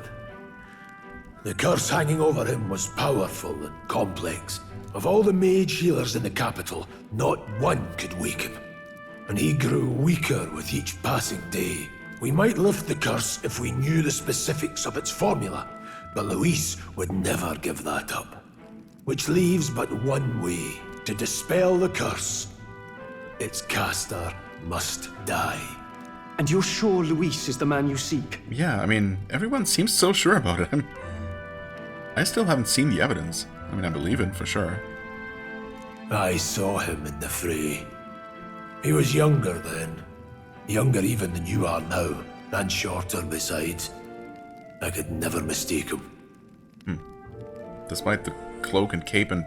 the curse hanging over him was powerful and complex. Of all the mage healers in the capital, not one could wake him. And he grew weaker with each passing day. We might lift the curse if we knew the specifics of its formula, but Luis would never give that up. Which leaves but one way to dispel the curse. Its caster must die. And you're sure Luis is the man you seek? Yeah, I mean, everyone seems so sure about it. I still haven't seen the evidence. I mean, I believe it for sure. I saw him in the fray. He was younger then. Younger even than you are now, and shorter besides. I could never mistake him. Despite the cloak and cape and...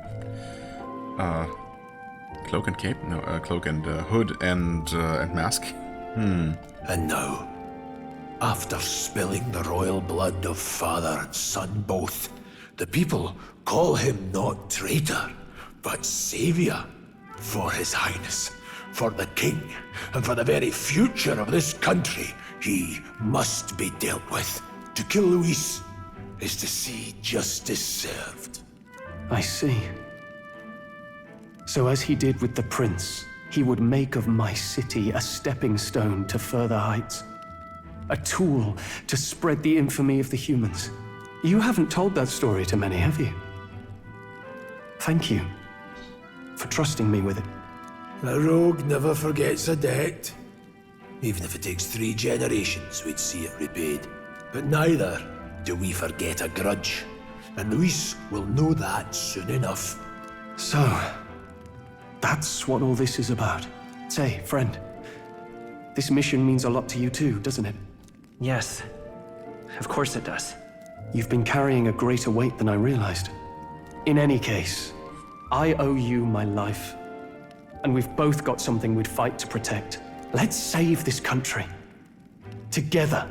cloak and cape? No, cloak and hood and mask. And now, after spilling the royal blood of father and son both, the people call him not traitor, but savior. For his highness, for the king, and for the very future of this country, he must be dealt with. To kill Luis is to see justice served. I see. So as he did with the prince, he would make of my city a stepping stone to further heights. A tool to spread the infamy of the humans. You haven't told that story to many, have you? Thank you for trusting me with it. A rogue never forgets a debt. Even if it takes 3 generations, we'd see it repaid. But neither do we forget a grudge. And Luis will know that soon enough. So, that's what all this is about. Say, friend, this mission means a lot to you too, doesn't it? Yes, of course it does. You've been carrying a greater weight than I realized. In any case, I owe you my life. And we've both got something we'd fight to protect. Let's save this country. Together.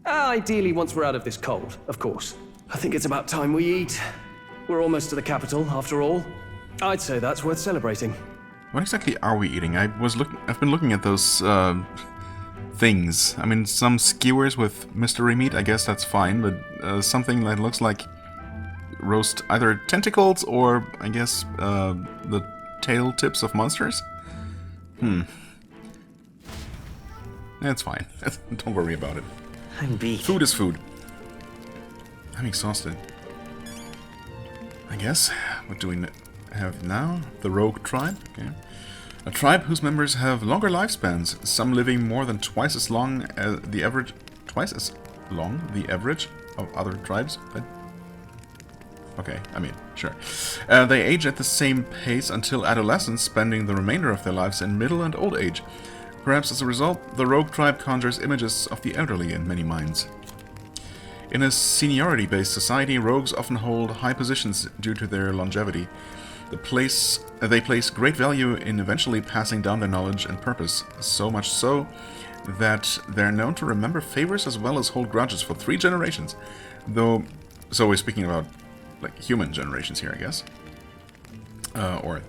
Ideally, once we're out of this cold, of course. I think it's about time we eat. We're almost to the capital, after all. I'd say that's worth celebrating. What exactly are we eating? I've been looking at those things. I mean, some skewers with mystery meat, I guess that's fine, but something that looks like roast either tentacles or, I guess, the tail tips of monsters? That's fine. Don't worry about it. I'm beat. Food is food. I'm exhausted. I guess. What do we have now? The rogue tribe? Okay. A tribe whose members have longer lifespans, some living more than twice as long as the average... Twice as long? The average of other tribes? Okay, I mean, sure. They age at the same pace until adolescence, spending the remainder of their lives in middle and old age. Perhaps as a result, the rogue tribe conjures images of the elderly in many minds. In a seniority-based society, rogues often hold high positions due to their longevity. They place great value in eventually passing down their knowledge and purpose, so much so that they're known to remember favors as well as hold grudges for 3 generations. Though, so we're speaking about like human generations here, I guess. Or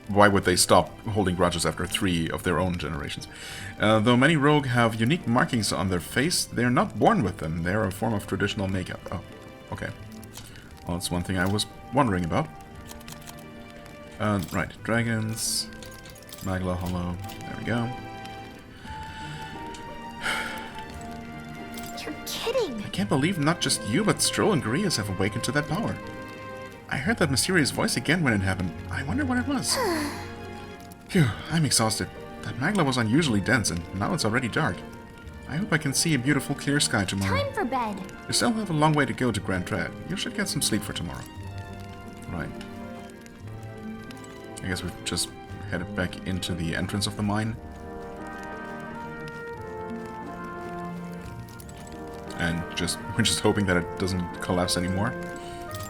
why would they stop holding grudges after 3 of their own generations? Though many rogue have unique markings on their face, they're not born with them. They're a form of traditional makeup. Oh, okay. Well, that's one thing I was wondering about. Right, dragons, Magla Hollow, there we go. You're kidding! I can't believe not just you, but Stroll and Gurias have awakened to that power. I heard that mysterious voice again when it happened. I wonder what it was. Phew, I'm exhausted. That Magla was unusually dense, and now it's already dark. I hope I can see a beautiful clear sky tomorrow. Time for bed. You still have a long way to go to Grand Trad. You should get some sleep for tomorrow. Right. I guess we've just headed back into the entrance of the mine. And we're just hoping that it doesn't collapse anymore.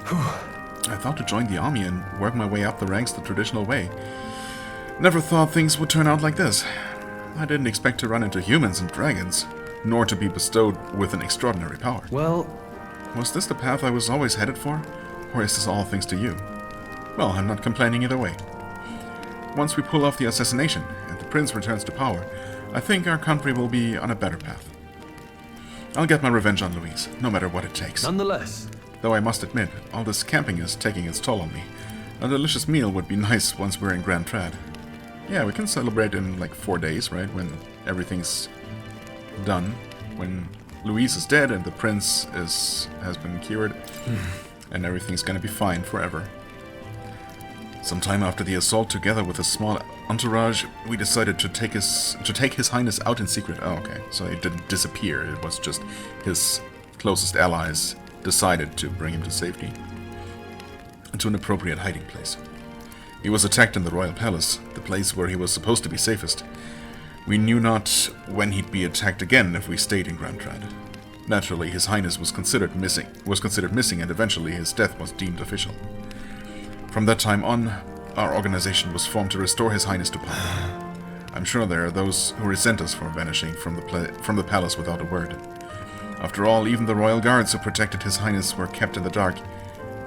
I thought to join the army and work my way up the ranks the traditional way. Never thought things would turn out like this. I didn't expect to run into humans and dragons, nor to be bestowed with an extraordinary power. Well, was this the path I was always headed for? Or is this all thanks to you? Well, I'm not complaining either way. Once we pull off the assassination and the prince returns to power, I think our country will be on a better path. I'll get my revenge on Louise, no matter what it takes. nonetheless, Though I must admit, all this camping is taking its toll on me. A delicious meal would be nice once we're in Grand Trad. Yeah, we can celebrate in like 4 days, right? When everything's done. When Louise is dead and the prince has been cured. And everything's gonna be fine forever. Sometime after the assault, together with a small entourage, we decided to take His Highness out in secret. Oh, okay. So it didn't disappear. It was just his closest allies decided to bring him to safety. To an appropriate hiding place. He was attacked in the royal palace, the place where he was supposed to be safest. We knew not when he'd be attacked again if we stayed in Grand Trad. Naturally, His Highness was considered missing, and eventually his death was deemed official. From that time on, our organization was formed to restore His Highness to power. I'm sure there are those who resent us for vanishing from the palace without a word. After all, even the royal guards who protected His Highness were kept in the dark.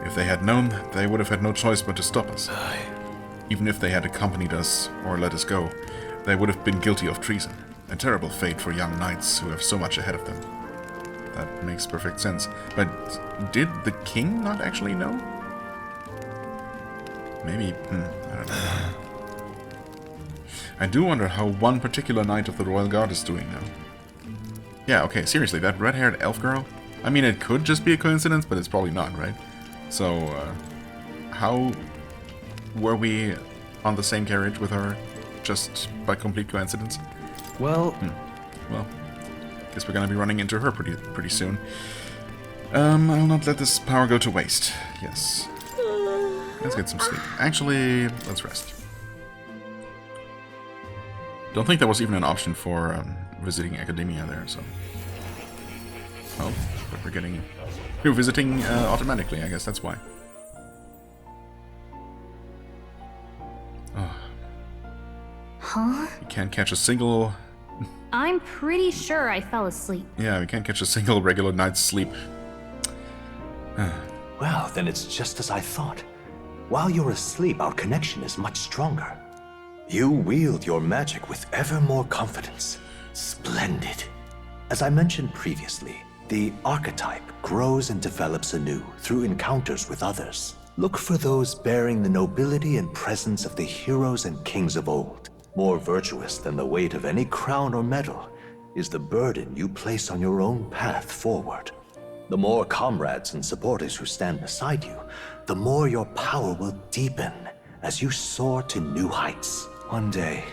If they had known, they would have had no choice but to stop us. Even if they had accompanied us or let us go, they would have been guilty of treason. A terrible fate for young knights who have so much ahead of them. That makes perfect sense. But did the king not actually know? Maybe, I don't know. I do wonder how one particular knight of the Royal Guard is doing now. Yeah, okay, seriously, that red-haired elf girl? I mean, it could just be a coincidence, but it's probably not, right? So, how were we on the same carriage with her just by complete coincidence? well, Well, guess we're gonna be running into her pretty soon. I'll not let this power go to waste. Yes. Let's get some sleep. Actually, let's rest. Don't think there was even an option for visiting Academia there, so... Oh, but we're visiting automatically, I guess that's why. Oh. Huh? We can't catch a single... I'm pretty sure I fell asleep. Yeah, we can't catch a single regular night's sleep. Well, then it's just as I thought. While you're asleep, our connection is much stronger. You wield your magic with ever more confidence. Splendid. As I mentioned previously, the Archetype grows and develops anew through encounters with others. Look for those bearing the nobility and presence of the heroes and kings of old. More virtuous than the weight of any crown or medal is the burden you place on your own path forward. The more comrades and supporters who stand beside you, the more your power will deepen as you soar to new heights. One day,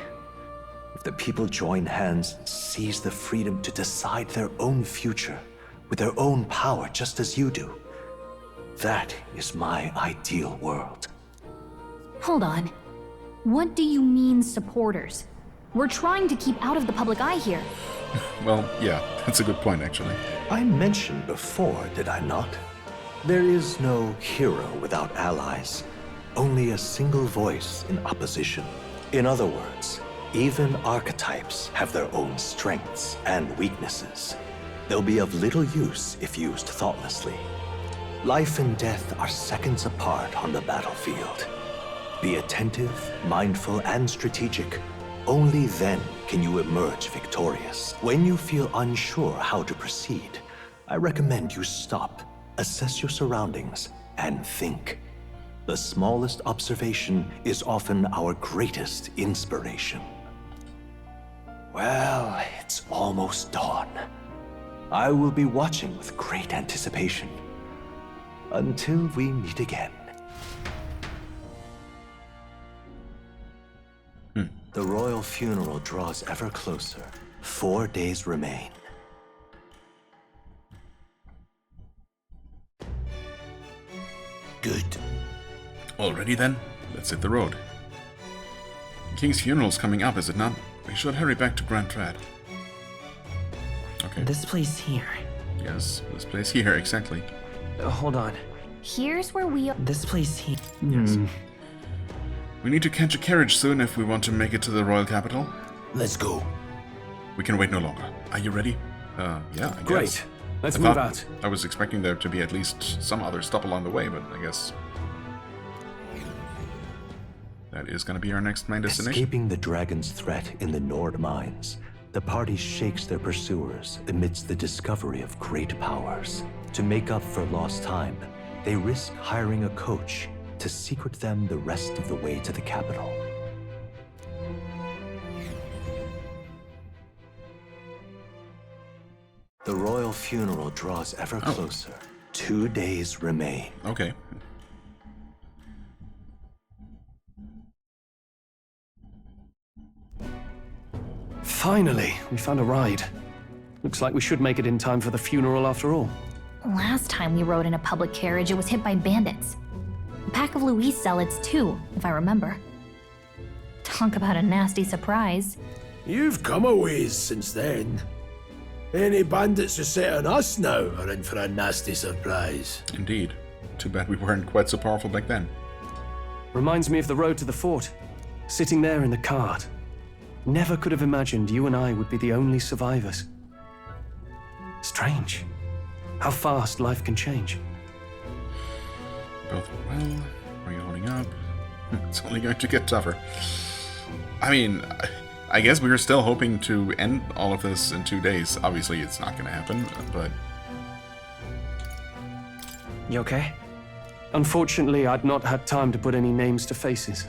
if the people join hands and seize the freedom to decide their own future with their own power just as you do, that is my ideal world. Hold on. What do you mean, supporters? We're trying to keep out of the public eye here. Well, yeah, that's a good point, actually. I mentioned before, did I not? There is no hero without allies. only a single voice in opposition. In other words, even archetypes have their own strengths and weaknesses. They'll be of little use if used thoughtlessly. Life and death are seconds apart on the battlefield. Be attentive, mindful, and strategic. Only then can you emerge victorious. When you feel unsure how to proceed, I recommend you stop, assess your surroundings, and think. The smallest observation is often our greatest inspiration. Well, it's almost dawn. I will be watching with great anticipation. Until we meet again. The royal funeral draws ever closer. 4 days remain. Good. Already then? Let's hit the road. The king's funeral's coming up, is it not? We should hurry back to Grand Trad. Okay. This place here. Yes, this place here, exactly. Hold on. Here's where we are. This place here. Yes. We need to catch a carriage soon if we want to make it to the royal capital. Let's go. We can wait no longer. Are you ready? Yeah, I guess. Great. Let's I move thought- out. I was expecting there to be at least some other stop along the way, but I guess that is going to be our next main destination. Escaping the dragon's threat in the Nord mines, the party shakes their pursuers amidst the discovery of great powers. To make up for lost time, they risk hiring a coach to secret them the rest of the way to the capital. The royal funeral draws ever closer. 2 days remain. Okay. Finally, we found a ride. Looks like we should make it in time for the funeral after all. Last time we rode in a public carriage, it was hit by bandits. A pack of Louis zealots, too, if I remember. Talk about a nasty surprise. You've come a ways since then. Any bandits who set on us now are in for a nasty surprise. Indeed. Too bad we weren't quite so powerful back then. Reminds me of the road to the fort. Sitting there in the cart. Never could have imagined you and I would be the only survivors. Strange. How fast life can change. Both well. Are you holding up? It's only going to get tougher. I mean, I guess we were still hoping to end all of this in 2 days. Obviously, it's not going to happen, but... You okay? Unfortunately, I'd not had time to put any names to faces.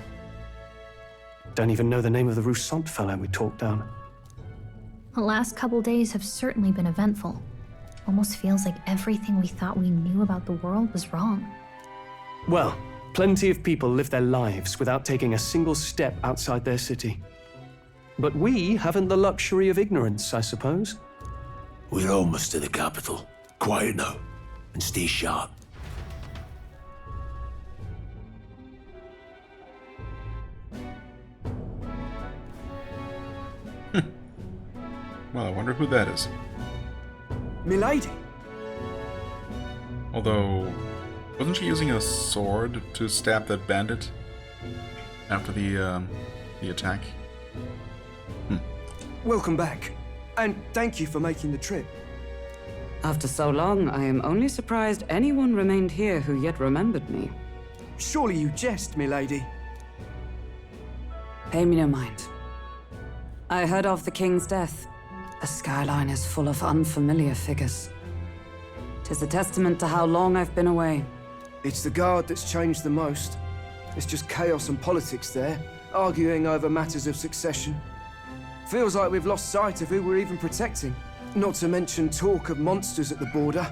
Don't even know the name of the Roussant fellow we talked down. The last couple days have certainly been eventful. Almost feels like everything we thought we knew about the world was wrong. Well, plenty of people live their lives without taking a single step outside their city. But we haven't the luxury of ignorance, I suppose. We're almost to the capital. Quiet now, and stay sharp. Well, I wonder who that is. Milady? Although, wasn't she using a sword to stab that bandit after the attack? Welcome back. And thank you for making the trip. After so long, I am only surprised anyone remained here who yet remembered me. Surely you jest, milady. Pay me no mind. I heard of the king's death. The skyline is full of unfamiliar figures. 'Tis a testament to how long I've been away. It's the guard that's changed the most. It's just chaos and politics there, arguing over matters of succession. Feels like we've lost sight of who we're even protecting. Not to mention talk of monsters at the border.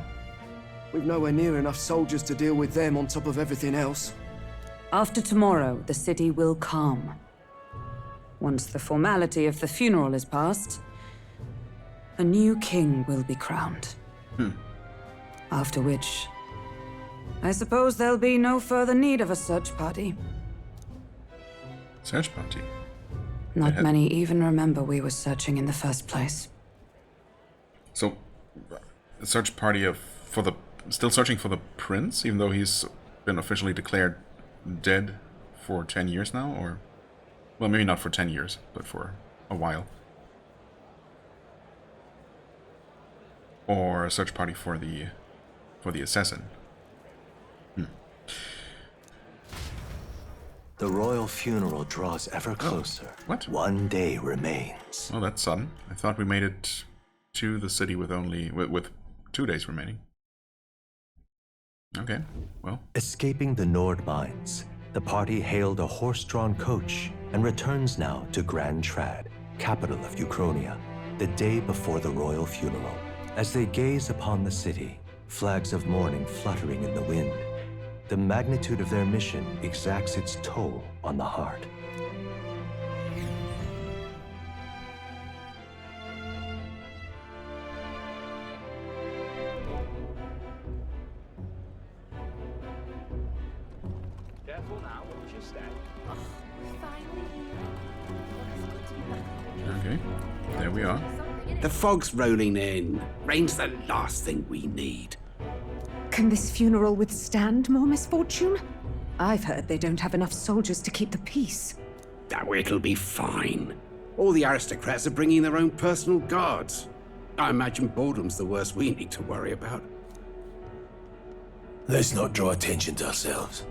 We've nowhere near enough soldiers to deal with them on top of everything else. After tomorrow, the city will calm. Once the formality of the funeral is past, a new king will be crowned. After which, I suppose there'll be no further need of a search party. Search party? Not many even remember we were searching in the first place. So, a search party still searching for the prince, even though he's been officially declared dead for 10 years now, or... Well, maybe not for 10 years, but for a while. Or a search party for the assassin. The royal funeral draws ever closer. What? One day remains. Oh, that's sudden. I thought we made it to the city with only with 2 days remaining. Okay, well. Escaping the Nord mines, the party hailed a horse-drawn coach and returns now to Grand Trad, capital of Uchronia, the day before the royal funeral. As they gaze upon the city, flags of mourning fluttering in the wind, the magnitude of their mission exacts its toll on the heart. Careful now, watch your step. Okay, there we are. The fog's rolling in. Rain's the last thing we need. Can this funeral withstand more misfortune? I've heard they don't have enough soldiers to keep the peace. Oh, it'll be fine. All the aristocrats are bringing their own personal guards. I imagine boredom's the worst we need to worry about. Let's not draw attention to ourselves.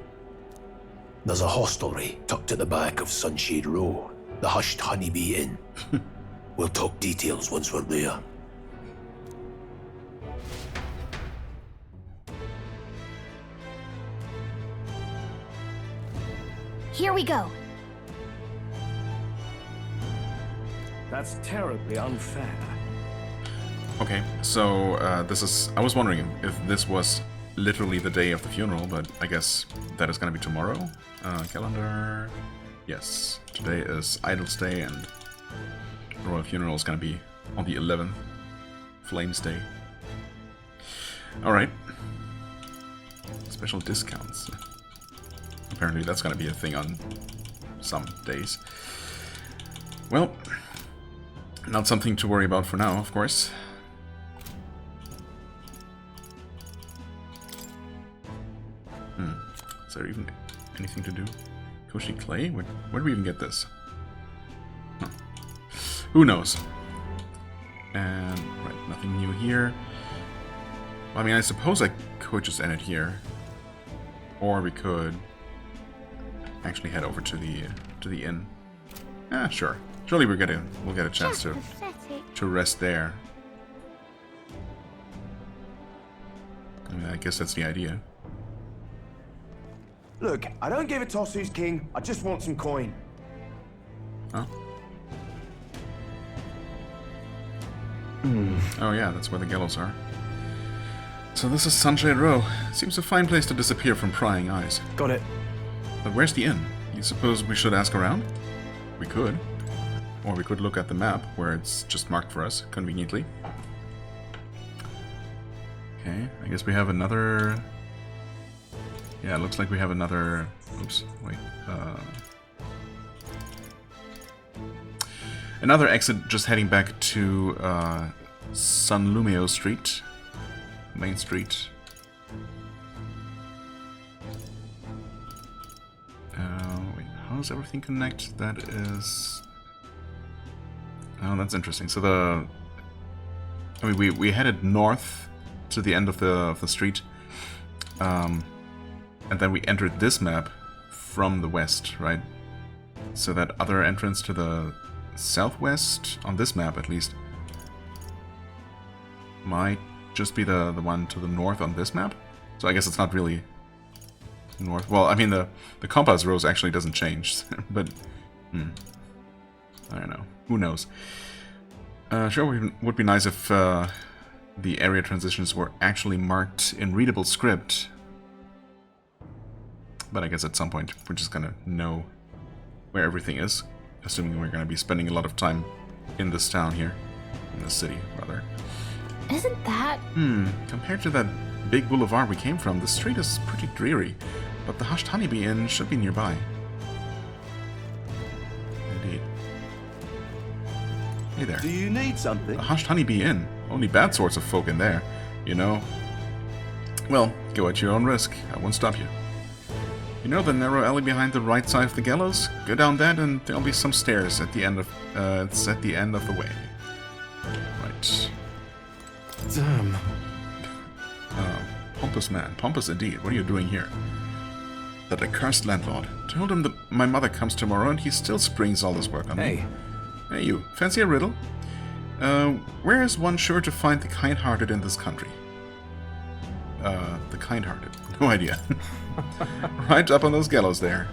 There's a hostelry tucked at the back of Sunshade Row, the Hushed Honeybee Inn. We'll talk details once we're there. Here we go. That's terribly unfair. Okay, so this is... I was wondering if this was literally the day of the funeral, but I guess that is going to be tomorrow. Calendar... Yes, today is Idol's Day, and the royal funeral is going to be on the 11th. Flames Day. Alright. Special discounts. Apparently that's going to be a thing on some days. Well, not something to worry about for now, of course. Is there even anything to do? Koshi clay? Where do we even get this? Huh. Who knows? And, right, nothing new here. Well, I mean, I suppose I could just end it here. Or we could actually head over to the inn. Ah, sure. Surely we'll get a chance to rest there. I mean, I guess that's the idea. Look, I don't give a toss who's king. I just want some coin. Huh? Oh yeah, that's where the gallows are. So this is Sunshade Row. Seems a fine place to disappear from prying eyes. Got it. But where's the inn? You suppose we should ask around? We could. Or we could look at the map, where it's just marked for us, conveniently. Okay, I guess we have another... Yeah, it looks like we have another... Oops, wait. Another exit just heading back to San Lumeo Street. Main Street. Wait, how does everything connect? That is... Oh, that's interesting. So I mean, we headed north to the end of the street. And then we entered this map from the west, right? So that other entrance to the southwest, on this map at least, might just be the one to the north on this map. So I guess it's not really north. Well, I mean, the compass rose actually doesn't change, but I don't know. Who knows? Sure, it would be nice if the area transitions were actually marked in readable script. But I guess at some point we're just gonna know where everything is, assuming we're gonna be spending a lot of time in this town here. In this city, rather. Isn't that... Compared to that big boulevard we came from, the street is pretty dreary. But the Hushed Honeybee Inn should be nearby. Indeed. Hey there. Do you need something? The Hushed Honeybee Inn. Only bad sorts of folk in there, you know. Well, go at your own risk. I won't stop you. You know the narrow alley behind the right side of the gallows? Go down that and there'll be some stairs at the end of it's at the end of the way. Right. Damn. Pompous man. Pompous indeed. What are you doing here? That accursed landlord. Told him that my mother comes tomorrow and he still springs all this work on me. Hey you. Fancy a riddle? Where is one sure to find the kind-hearted in this country? The kind-hearted. No idea. Right up on those gallows there.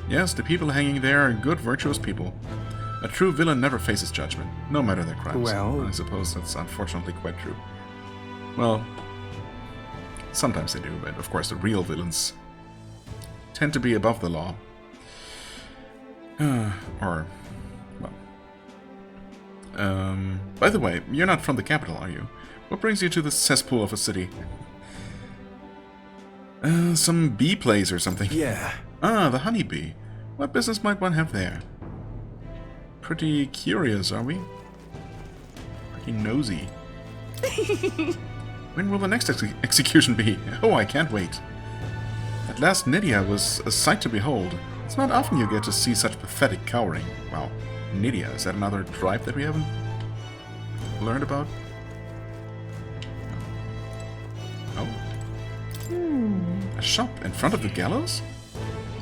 Yes, the people hanging there are good, virtuous people. A true villain never faces judgment, no matter their crimes. Well... I suppose that's unfortunately quite true. Well, sometimes they do, but of course the real villains tend to be above the law. Or, well... by the way, you're not from the capital, are you? What brings you to this cesspool of a city? Some bee place or something. Yeah. Ah, the honeybee. What business might one have there? Pretty curious, are we? Pretty nosy. When will the next execution be? Oh, I can't wait. At last Nydia was a sight to behold. It's not often you get to see such pathetic cowering. Wow. Nydia, is that another tribe that we haven't learned about? Oh. A shop in front of the gallows?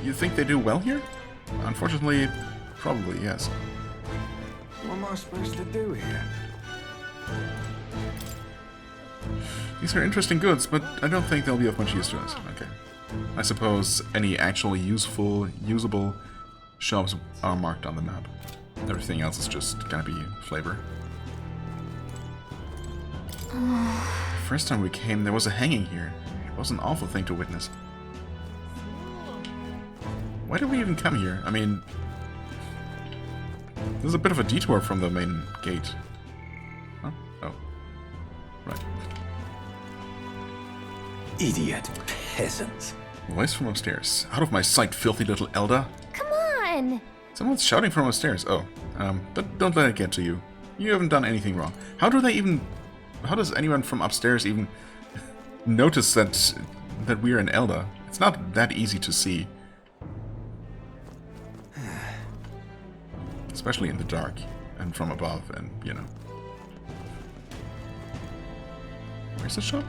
You think they do well here? Unfortunately, probably, yes. What am I supposed to do here? These are interesting goods, but I don't think they'll be of much use to us. Okay. I suppose any actually usable shops are marked on the map. Everything else is just gonna be flavor. First time we came, there was a hanging here. It was an awful thing to witness. Why did we even come here? I mean, this is a bit of a detour from the main gate. Huh? Oh. Right. Idiot peasants. Voice from upstairs. Out of my sight, filthy little Elda. Come on! Someone's shouting from upstairs. Oh. But don't let it get to you. You haven't done anything wrong. How does anyone from upstairs even notice that we're an Elda? It's not that easy to see. Especially in the dark and from above and, you know. Where's the shop?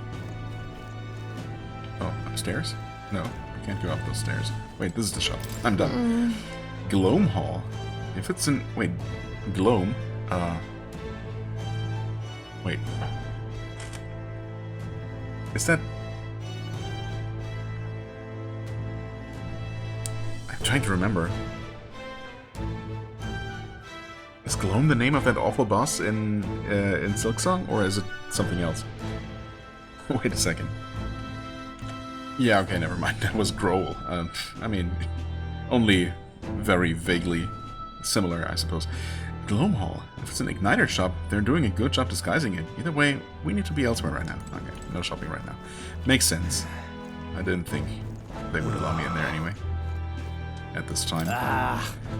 Oh, upstairs? No, we can't go up those stairs. Wait, this is the shop. I'm done. Gloam Hall. If it's in... Wait, Gloam? Wait. Is that... I'm trying to remember. Is Gloam the name of that awful boss in Silksong, or is it something else? Wait a second. Yeah, okay, never mind. That was Growl. I mean, only very vaguely similar, I suppose. Gloam Hall. If it's an Igniter shop, they're doing a good job disguising it. Either way, we need to be elsewhere right now. Okay, no shopping right now. Makes sense. I didn't think they would allow me in there anyway. At this time.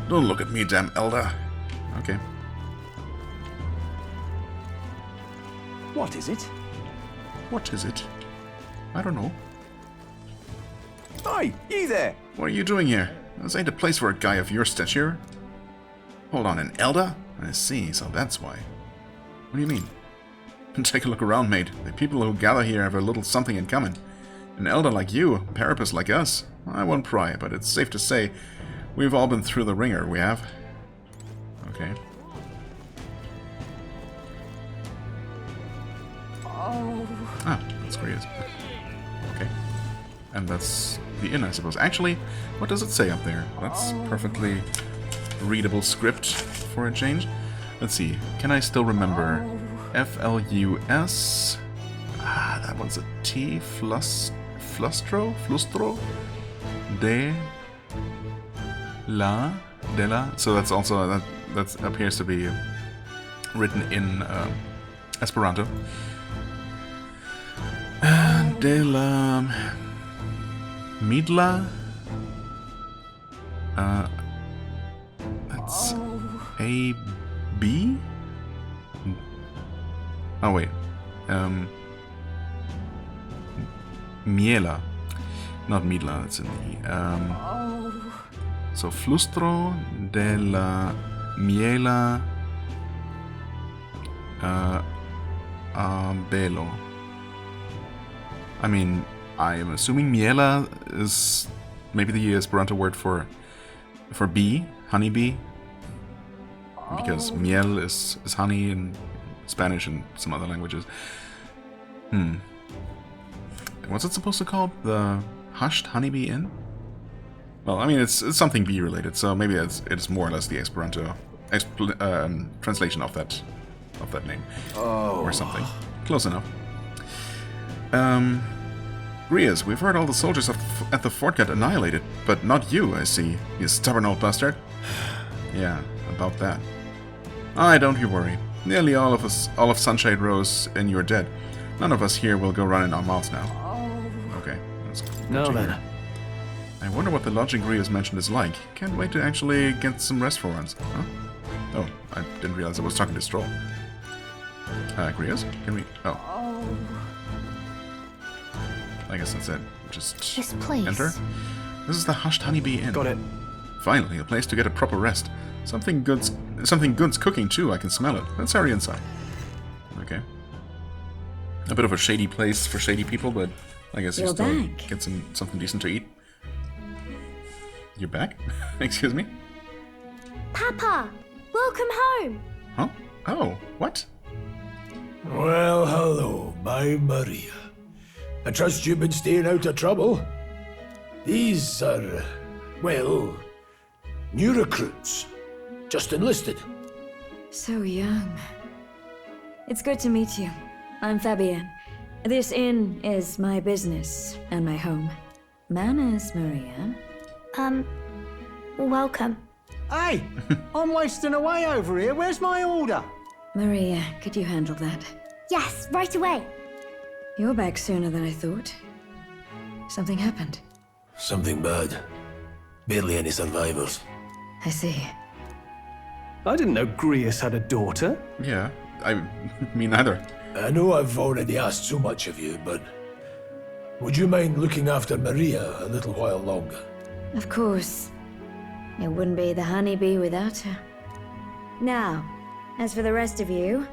Don't look at me, damn Elder. Okay. What is it? What is it? I don't know. Hi, you there! What are you doing here? This ain't a place for a guy of your stature. Hold on, an Elder? I see, so that's why. What do you mean? Take a look around, mate. The people who gather here have a little something in common. An Elder like you, a Parapus like us. I won't pry, but it's safe to say we've all been through the ringer, we have. Okay. Oh. Ah, that's where he is. Okay. And that's the inn, I suppose. Actually, what does it say up there? That's perfectly readable script for a change. Let's see. Can I still remember? F-L-U-S. Ah, that one's a T. Flustro? De la. So that's also that appears to be written in Esperanto. De la Midla. That's A B. Oh wait. Miela. Not Midla, it's in the... So, Flustro de la Mielabelo. I mean, I'm assuming Miela is maybe the Esperanto word for bee, honeybee. Because miel is honey in Spanish and some other languages. What's it supposed to call? The Hushed Honeybee Inn? Well, I mean, it's something bee related, so maybe it's more or less the Esperanto translation of that name. Or something. Close enough. Grias, we've heard all the soldiers at the fort got annihilated, but not you, I see, you stubborn old bastard. Yeah, about that. Don't you worry. Nearly all of Sunshade Rose and you're dead. None of us here will go running our mouths now. Okay. Now then. I wonder what the lodging Grias mentioned is like. Can't wait to actually get some rest for once. Huh? Oh, I didn't realize I was talking to Stroll. Grias? Can we... Oh. I guess that's it. Just this place. Enter. This is the Hushed Honeybee Inn. Got it. Finally, a place to get a proper rest. Something good's cooking too, I can smell it. Let's hurry inside. Okay. A bit of a shady place for shady people, but I guess you still get something decent to eat. You're back? Excuse me? Papa! Welcome home! Huh? Oh, what? Well, hello, my Maria. I trust you've been staying out of trouble. These are, well, new recruits. Just enlisted. So young. It's good to meet you. I'm Fabienne. This inn is my business and my home. Manners, Maria. Welcome. Hey! I'm wasting away over here. Where's my order? Maria, could you handle that? Yes, right away. You're back sooner than I thought. Something happened. Something bad. Barely any survivors. I see. I didn't know Grias had a daughter. Yeah, me neither. I know I've already asked so much of you, but would you mind looking after Maria a little while longer? Of course. It wouldn't be the honeybee without her. Now, as for the rest of you,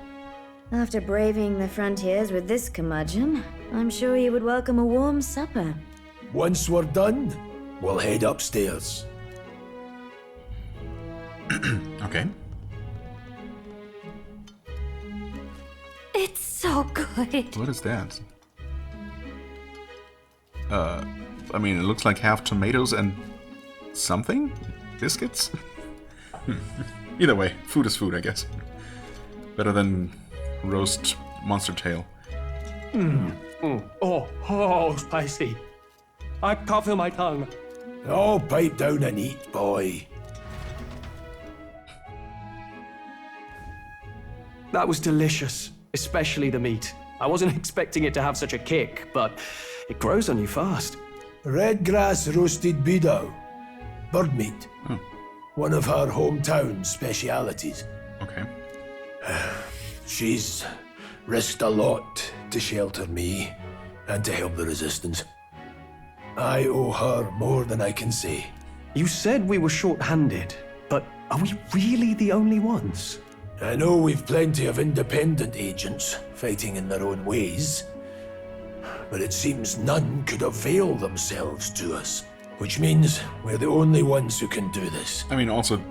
after braving the frontiers with this curmudgeon, I'm sure you would welcome a warm supper. Once we're done, we'll head upstairs. Okay. It's so good. What is that? I mean, it looks like half tomatoes and something? Biscuits? Either way, food is food, I guess. Better than roast monster tail. Oh, spicy. I can't feel my tongue. Oh, pipe down and eat, boy. That was delicious, especially the meat. I wasn't expecting it to have such a kick, but it grows on you fast. Red grass roasted bido. Bird meat. One of her hometown specialities. Okay. She's risked a lot to shelter me and to help the resistance. I owe her more than I can say. You said we were short-handed, but are we really the only ones? I know we've plenty of independent agents fighting in their own ways, but it seems none could avail themselves to us, which means we're the only ones who can do this. I mean, also,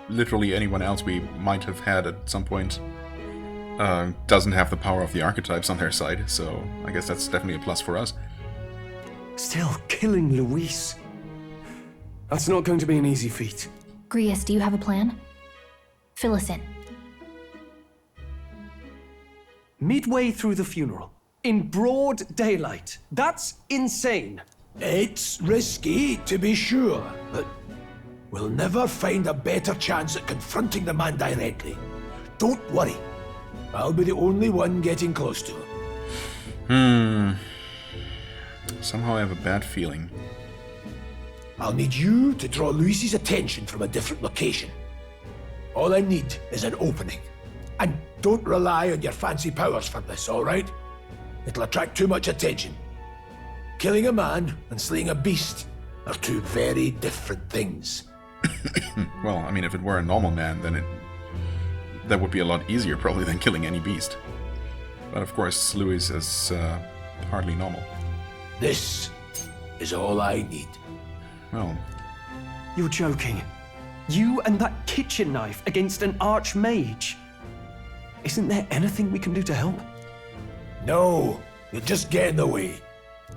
literally anyone else we might have had at some point doesn't have the power of the archetypes on their side, so I guess that's definitely a plus for us. Still, killing Luis. That's not going to be an easy feat. Grias, do you have a plan? Fill us in. Midway through the funeral, in broad daylight. That's insane. It's risky, to be sure, but we'll never find a better chance at confronting the man directly. Don't worry. I'll be the only one getting close to him. Somehow I have a bad feeling. I'll need you to draw Luis's attention from a different location. All I need is an opening. And don't rely on your fancy powers for this, all right? It'll attract too much attention. Killing a man and slaying a beast are two very different things. Well, I mean, if it were a normal man, then that would be a lot easier probably than killing any beast. But of course, Louis is hardly normal. This is all I need. Well... You're joking. You and that kitchen knife against an archmage. Isn't there anything we can do to help? No, you'll just get in the way.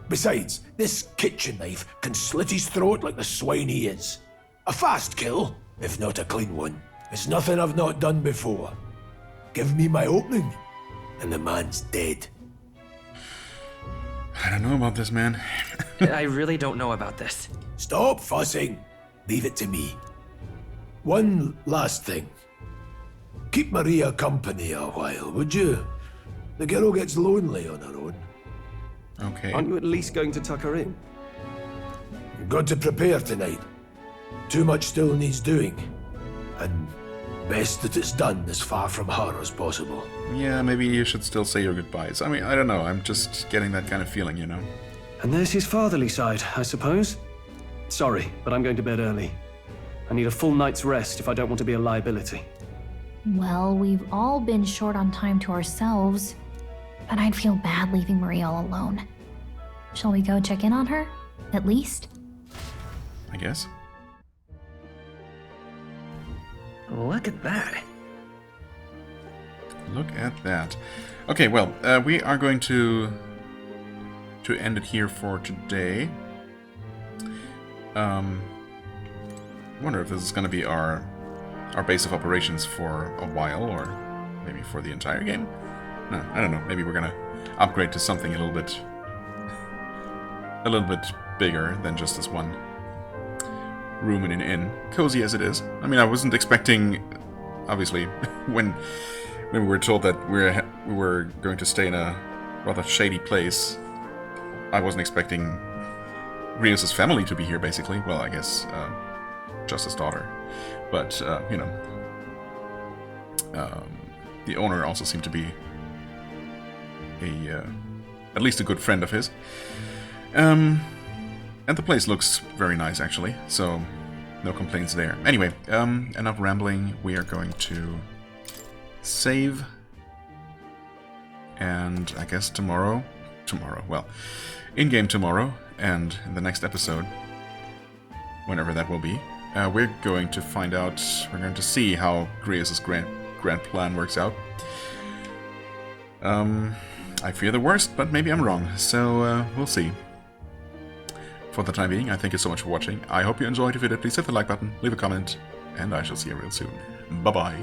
Besides, this kitchen knife can slit his throat like the swine he is. A fast kill, if not a clean one. It's nothing I've not done before. Give me my opening, and the man's dead. I don't know about this, man. I really don't know about this. Stop fussing. Leave it to me. One last thing. Keep Maria company a while, would you? The girl gets lonely on her own. Okay. Aren't you at least going to tuck her in? You've got to prepare tonight. Too much still needs doing. And best that it's done as far from her as possible. Yeah, maybe you should still say your goodbyes. I mean, I don't know. I'm just getting that kind of feeling, you know? And there's his fatherly side, I suppose. Sorry, but I'm going to bed early. I need a full night's rest if I don't want to be a liability. Well, we've all been short on time to ourselves, but I'd feel bad leaving Marie all alone. Shall we go check in on her, at least? I guess. Look at that. Look at that. Okay, well, we are going to end it here for today. I wonder if this is going to be our base of operations for a while, or maybe for the entire game. No, I don't know. Maybe we're going to upgrade to something a little bit bigger than just this one room in an inn, cozy as it is. I mean, I wasn't expecting, obviously, when we were told that we were going to stay in a rather shady place, I wasn't expecting Rios' family to be here, basically. Well, I guess just his daughter. But, you know, the owner also seemed to be at least a good friend of his. And the place looks very nice, actually, so no complaints there. Anyway, enough rambling. We are going to save, and I guess tomorrow, well, in-game tomorrow, and in the next episode, whenever that will be, we're going to find out, we're going to see how Grievous' grand plan works out. I fear the worst, but maybe I'm wrong, so we'll see. For the time being, I thank you so much for watching. I hope you enjoyed. If you did, please hit the like button, leave a comment, and I shall see you real soon. Bye-bye.